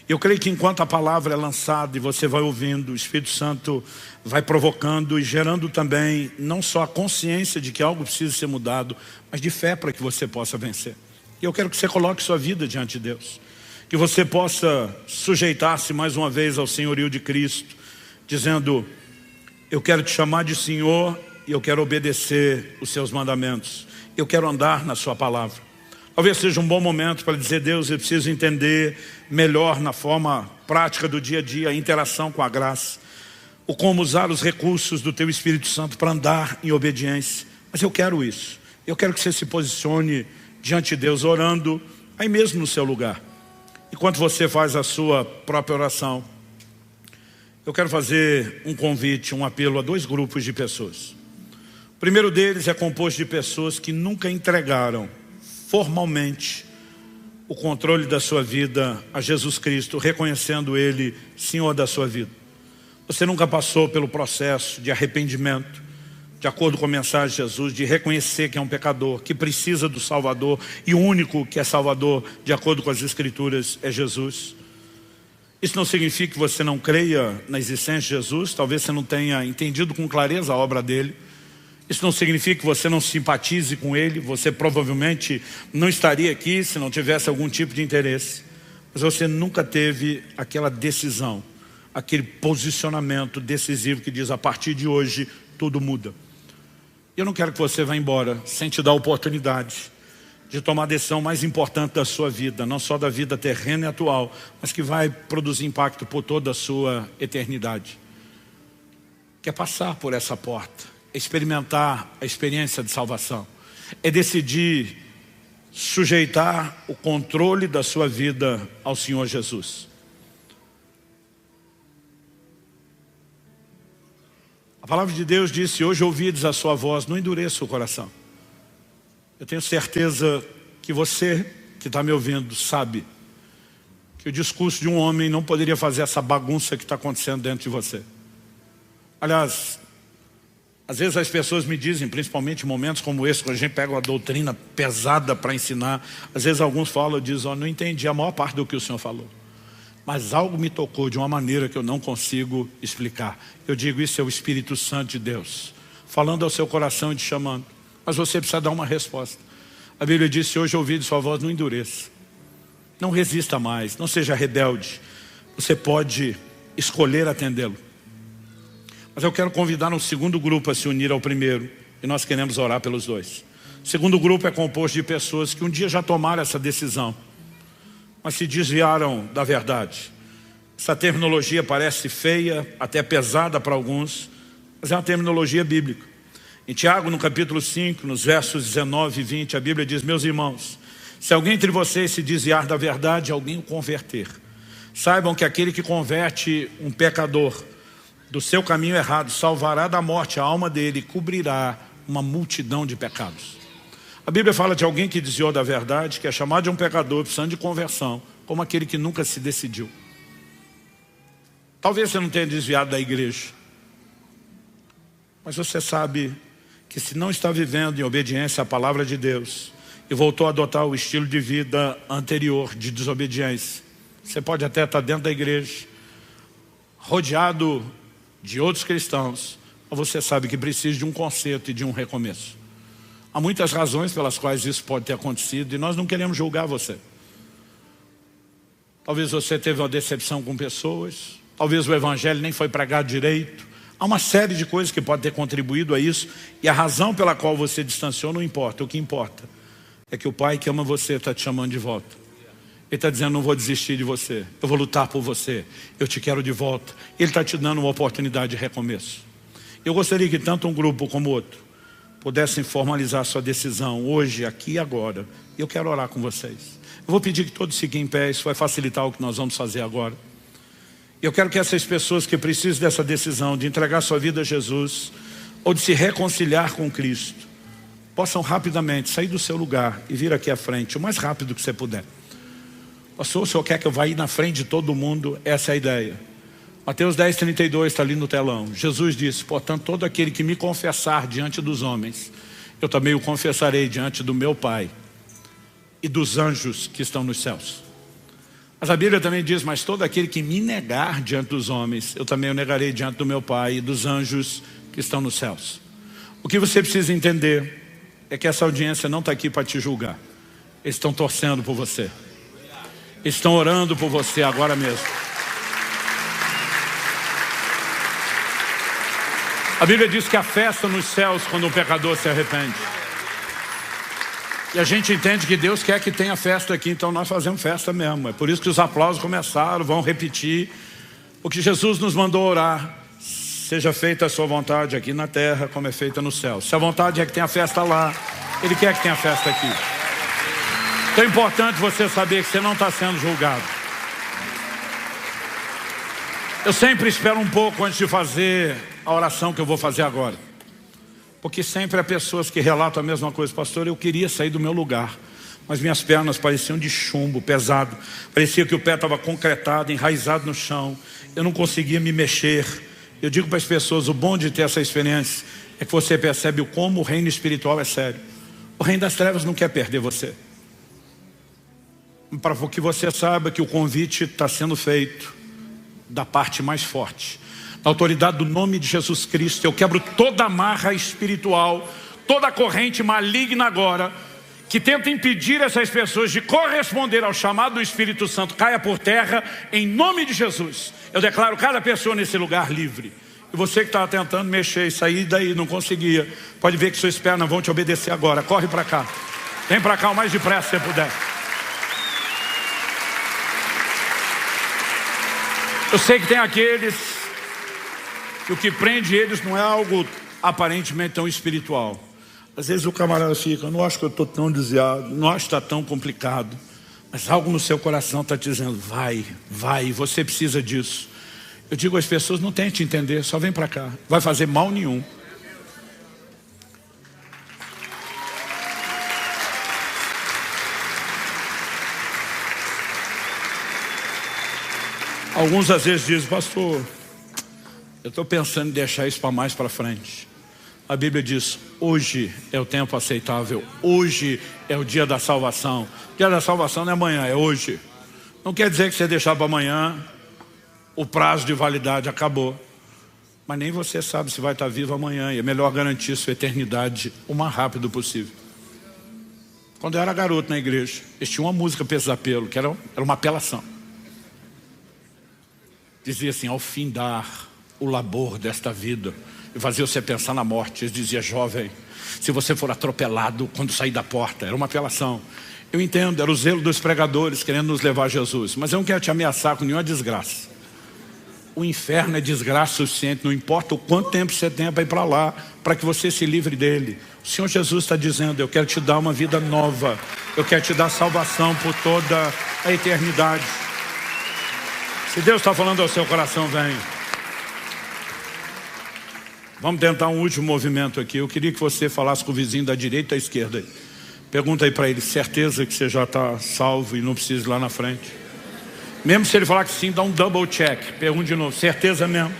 Eu creio que enquanto a palavra é lançada e você vai ouvindo, o Espírito Santo vai provocando e gerando também, não só a consciência de que algo precisa ser mudado, mas de fé para que você possa vencer. E eu quero que você coloque sua vida diante de Deus. Que você possa sujeitar-se mais uma vez ao senhorio de Cristo, dizendo, eu quero te chamar de Senhor e eu quero obedecer os seus mandamentos. Eu quero andar na sua palavra. Talvez seja um bom momento para dizer, Deus, eu preciso entender melhor na forma prática do dia a dia, a interação com a graça, o como usar os recursos do teu Espírito Santo para andar em obediência. Mas eu quero isso. Eu quero que você se posicione diante de Deus, orando aí mesmo no seu lugar. Enquanto você faz a sua própria oração, eu quero fazer um convite, um apelo a dois grupos de pessoas. O primeiro deles é composto de pessoas que nunca entregaram formalmente o controle da sua vida a Jesus Cristo, reconhecendo Ele Senhor da sua vida. Você nunca passou pelo processo de arrependimento, de acordo com a mensagem de Jesus, de reconhecer que é um pecador, que precisa do Salvador, e o único que é Salvador, de acordo com as Escrituras, é Jesus. Isso não significa que você não creia na existência de Jesus, talvez você não tenha entendido com clareza a obra dele. Isso não significa que você não simpatize com ele, você provavelmente não estaria aqui se não tivesse algum tipo de interesse. Mas você nunca teve aquela decisão, aquele posicionamento decisivo que diz, a partir de hoje, tudo muda. Eu não quero que você vá embora sem te dar a oportunidade de tomar a decisão mais importante da sua vida, não só da vida terrena e atual, mas que vai produzir impacto por toda a sua eternidade. Que é passar por essa porta, experimentar a experiência de salvação, é decidir sujeitar o controle da sua vida ao Senhor Jesus. A palavra de Deus disse, hoje ouvides a sua voz, não endureça o coração. Eu tenho certeza que você que está me ouvindo sabe que o discurso de um homem não poderia fazer essa bagunça que está acontecendo dentro de você. Aliás, às vezes as pessoas me dizem, principalmente em momentos como esse, quando a gente pega uma doutrina pesada para ensinar, às vezes alguns falam, dizem, não entendi a maior parte do que o senhor falou. Mas algo me tocou de uma maneira que eu não consigo explicar. Eu digo, isso é o Espírito Santo de Deus, falando ao seu coração e te chamando. Mas você precisa dar uma resposta. A Bíblia diz, se hoje ouvir sua voz, não endureça. Não resista mais, não seja rebelde. Você pode escolher atendê-lo. Mas eu quero convidar um segundo grupo a se unir ao primeiro. E nós queremos orar pelos dois. O segundo grupo é composto de pessoas que um dia já tomaram essa decisão, mas se desviaram da verdade. Essa terminologia parece feia, até pesada para alguns, mas é uma terminologia bíblica. Em Tiago, no capítulo 5, nos versos 19 e 20, a Bíblia diz, meus irmãos, se alguém entre vocês se desviar da verdade, alguém o converter. Saibam que aquele que converte um pecador do seu caminho errado, salvará da morte a alma dele e cobrirá uma multidão de pecados. A Bíblia fala de alguém que desviou da verdade, que é chamado de um pecador, precisando de conversão, como aquele que nunca se decidiu. Talvez você não tenha desviado da igreja, mas você sabe que se não está vivendo em obediência à palavra de Deus e voltou a adotar o estilo de vida anterior de desobediência, você pode até estar dentro da igreja, rodeado de outros cristãos, mas você sabe que precisa de um conserto e de um recomeço. Há muitas razões pelas quais isso pode ter acontecido e nós não queremos julgar você. Talvez você teve uma decepção com pessoas, talvez o evangelho nem foi pregado direito. Há uma série de coisas que podem ter contribuído a isso e a razão pela qual você distanciou não importa. O que importa é que o Pai que ama você está te chamando de volta. Ele está dizendo, não vou desistir de você, eu vou lutar por você, eu te quero de volta. Ele está te dando uma oportunidade de recomeço. Eu gostaria que tanto um grupo como outro pudessem formalizar sua decisão hoje, aqui e agora. E eu quero orar com vocês. Eu vou pedir que todos fiquem em pé, isso vai facilitar o que nós vamos fazer agora. Eu quero que essas pessoas que precisam dessa decisão de entregar sua vida a Jesus ou de se reconciliar com Cristo, possam rapidamente sair do seu lugar e vir aqui à frente, o mais rápido que você puder. Pastor, o senhor quer que eu vá ir na frente de todo mundo? Essa é a ideia. Mateus 10:32 está ali no telão. Jesus disse, portanto, todo aquele que me confessar diante dos homens, eu também o confessarei diante do meu Pai e dos anjos que estão nos céus. Mas a Bíblia também diz, mas todo aquele que me negar diante dos homens, eu também o negarei diante do meu Pai e dos anjos que estão nos céus. O que você precisa entender é que essa audiência não está aqui para te julgar. Eles estão torcendo por você. Eles estão orando por você agora mesmo. A Bíblia diz que há festa nos céus quando um pecador se arrepende. E a gente entende que Deus quer que tenha festa aqui, então nós fazemos festa mesmo. É por isso que os aplausos começaram, vão repetir. Porque Jesus nos mandou orar. Seja feita a sua vontade aqui na terra, como é feita no céu. Se a vontade é que tenha festa lá, Ele quer que tenha festa aqui. Então é importante você saber que você não está sendo julgado. Eu sempre espero um pouco antes de fazer a oração que eu vou fazer agora. Porque sempre há pessoas que relatam a mesma coisa. Pastor, eu queria sair do meu lugar, mas minhas pernas pareciam de chumbo, pesado. Parecia que o pé estava concretado, enraizado no chão. Eu não conseguia me mexer. Eu digo para as pessoas, o bom de ter essa experiência é que você percebe como o reino espiritual é sério. O reino das trevas não quer perder você. Para que você saiba que o convite está sendo feito da parte mais forte. Na autoridade do nome de Jesus Cristo, eu quebro toda amarra espiritual, toda corrente maligna agora, que tenta impedir essas pessoas de corresponder ao chamado do Espírito Santo, caia por terra, em nome de Jesus. Eu declaro cada pessoa nesse lugar livre. E você que estava tentando mexer e sair daí, não conseguia, pode ver que suas pernas vão te obedecer agora. Corre para cá. Vem para cá o mais depressa que você puder. Eu sei que tem aqueles que o que prende eles não é algo aparentemente tão espiritual. Às vezes o camarada fica, não acho que eu estou tão desviado, não acho que está tão complicado. Mas algo no seu coração está te dizendo, vai, você precisa disso. Eu digo às pessoas, não tente entender, só vem para cá. Vai fazer mal nenhum. Alguns às vezes dizem, pastor, eu estou pensando em deixar isso para mais para frente. A Bíblia diz, hoje é o tempo aceitável, hoje é o dia da salvação. O dia da salvação não é amanhã, é hoje. Não quer dizer que você deixar para amanhã, o prazo de validade acabou. Mas nem você sabe se vai estar vivo amanhã, e é melhor garantir sua eternidade o mais rápido possível. Quando eu era garoto na igreja, eles tinham uma música Pesadelo, que era uma apelação. Dizia assim, ao findar o labor desta vida, e fazia você pensar na morte. Eles diziam, jovem, se você for atropelado quando sair da porta. Era uma apelação. Eu entendo, era o zelo dos pregadores querendo nos levar a Jesus, mas eu não quero te ameaçar com nenhuma desgraça. O inferno é desgraça suficiente, não importa o quanto tempo você tem para ir para lá, para que você se livre dele. O Senhor Jesus está dizendo, eu quero te dar uma vida nova, eu quero te dar salvação por toda a eternidade. Se Deus está falando ao seu coração, vem. Vamos tentar um último movimento aqui. Eu queria que você falasse com o vizinho da direita e da esquerda. Pergunta aí para ele, certeza que você já está salvo e não precisa ir lá na frente? Mesmo se ele falar que sim, dá um double check. Pergunta de novo, certeza mesmo?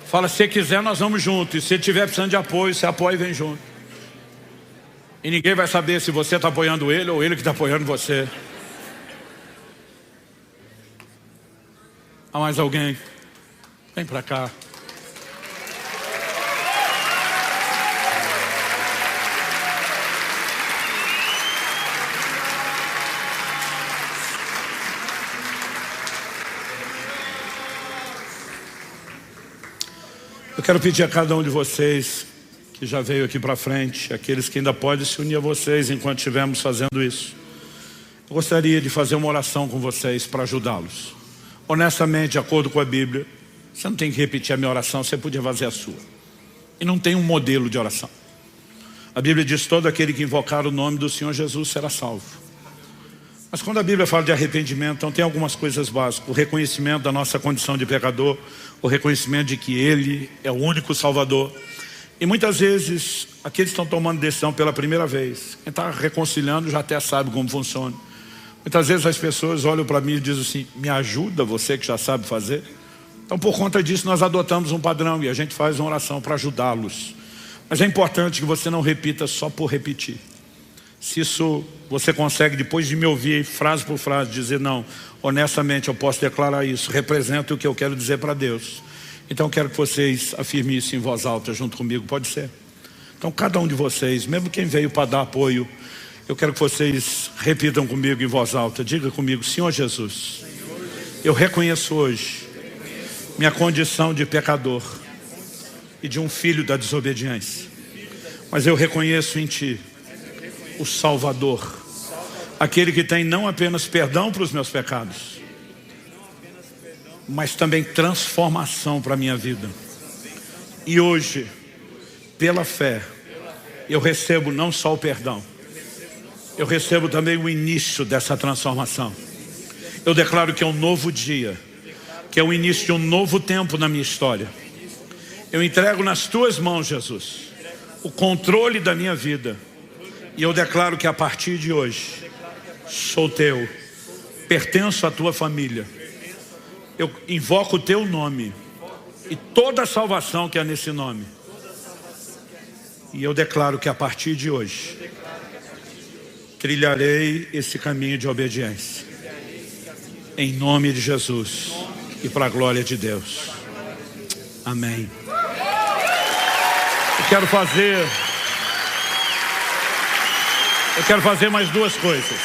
Fala, se quiser nós vamos juntos. E se tiver precisando de apoio, você apoia e vem junto. E ninguém vai saber se você está apoiando ele ou ele que está apoiando você. Há mais alguém? Vem para cá. Eu quero pedir a cada um de vocês que já veio aqui para frente, aqueles que ainda podem se unir a vocês enquanto estivermos fazendo isso. Eu gostaria de fazer uma oração com vocês para ajudá-los. Honestamente, de acordo com a Bíblia, você não tem que repetir a minha oração, você podia fazer a sua. E não tem um modelo de oração. A Bíblia diz, todo aquele que invocar o nome do Senhor Jesus será salvo. Mas quando a Bíblia fala de arrependimento, então tem algumas coisas básicas. O reconhecimento da nossa condição de pecador, o reconhecimento de que Ele é o único Salvador. E muitas vezes, aqueles que estão tomando decisão pela primeira vez, quem está reconciliando já até sabe como funciona. Muitas vezes as pessoas olham para mim e dizem assim, me ajuda você que já sabe fazer? Então por conta disso nós adotamos um padrão e a gente faz uma oração para ajudá-los. Mas é importante que você não repita só por repetir. Se isso você consegue, depois de me ouvir frase por frase, dizer não, honestamente eu posso declarar isso, representa o que eu quero dizer para Deus. Então eu quero que vocês afirmem isso em voz alta junto comigo, pode ser? Então cada um de vocês, mesmo quem veio para dar apoio, eu quero que vocês repitam comigo em voz alta, diga comigo, Senhor Jesus, eu reconheço hoje minha condição de pecador e de um filho da desobediência, mas eu reconheço em Ti o Salvador, aquele que tem não apenas perdão para os meus pecados, mas também transformação para a minha vida. E hoje, pela fé, eu recebo não só o perdão, eu recebo também o início dessa transformação. Eu declaro que é um novo dia, que é o início de um novo tempo na minha história. Eu entrego nas Tuas mãos, Jesus, o controle da minha vida. E eu declaro que a partir de hoje, sou Teu, pertenço à Tua família. Eu invoco o Teu nome e toda a salvação que há nesse nome. E eu declaro que a partir de hoje, trilharei esse caminho de obediência. Em nome de Jesus e para a glória de Deus. Amém. Eu quero fazer mais duas coisas.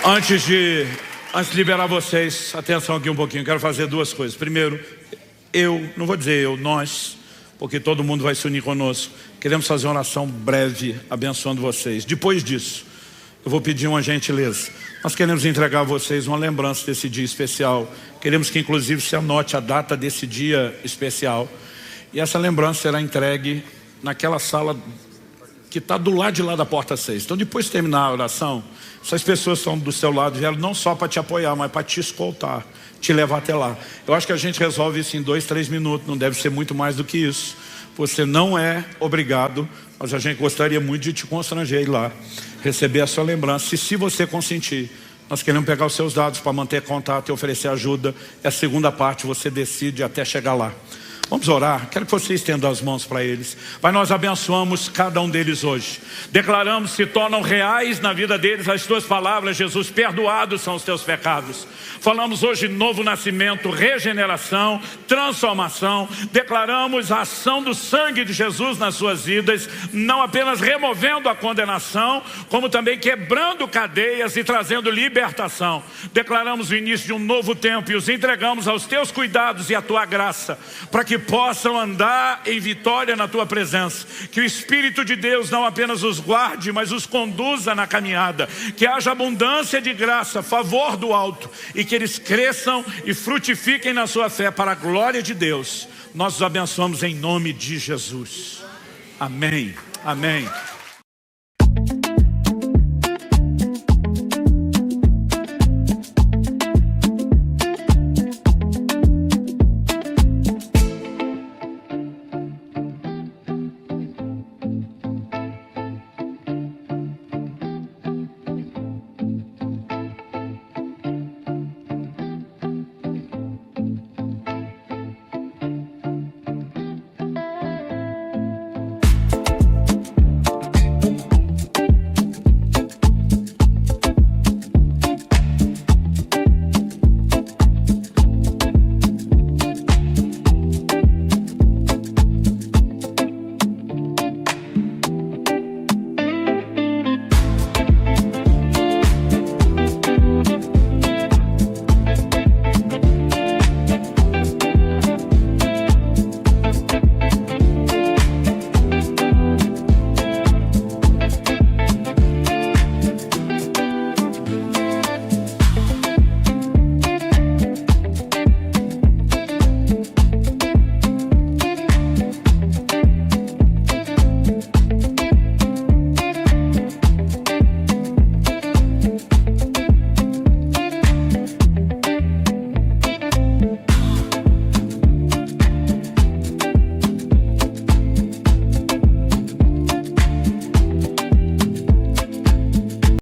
Antes de liberar vocês, atenção aqui um pouquinho, eu quero fazer duas coisas. Primeiro, nós, porque todo mundo vai se unir conosco, queremos fazer uma oração breve, abençoando vocês. Depois disso, eu vou pedir uma gentileza. Nós queremos entregar a vocês uma lembrança desse dia especial. Queremos que inclusive se anote a data desse dia especial. E essa lembrança será entregue naquela sala que está do lado de lá da porta 6. Então depois de terminar a oração, essas pessoas que estão do seu lado vieram não só para te apoiar, mas para te escoltar, te levar até lá. Eu acho que a gente resolve isso em 2, 3 minutos, não deve ser muito mais do que isso. Você não é obrigado, mas a gente gostaria muito de te constranger ir lá, receber a sua lembrança. E se você consentir, nós queremos pegar os seus dados para manter contato e oferecer ajuda. E a segunda parte você decide até chegar lá. Vamos orar, quero que você estenda as mãos para eles. Pai, nós abençoamos cada um deles hoje. Declaramos, se tornam reais na vida deles as Tuas palavras, Jesus, perdoados são os Teus pecados. Falamos hoje novo nascimento, regeneração, transformação. Declaramos a ação do sangue de Jesus nas suas vidas, não apenas removendo a condenação, como também quebrando cadeias e trazendo libertação. Declaramos o início de um novo tempo e os entregamos aos Teus cuidados e à Tua graça, para que possam andar em vitória na Tua presença. Que o Espírito de Deus não apenas os guarde, mas os conduza na caminhada. Que haja abundância de graça, favor do alto, e que eles cresçam e frutifiquem na sua fé para a glória de Deus. Nós os abençoamos em nome de Jesus. Amém. Amém.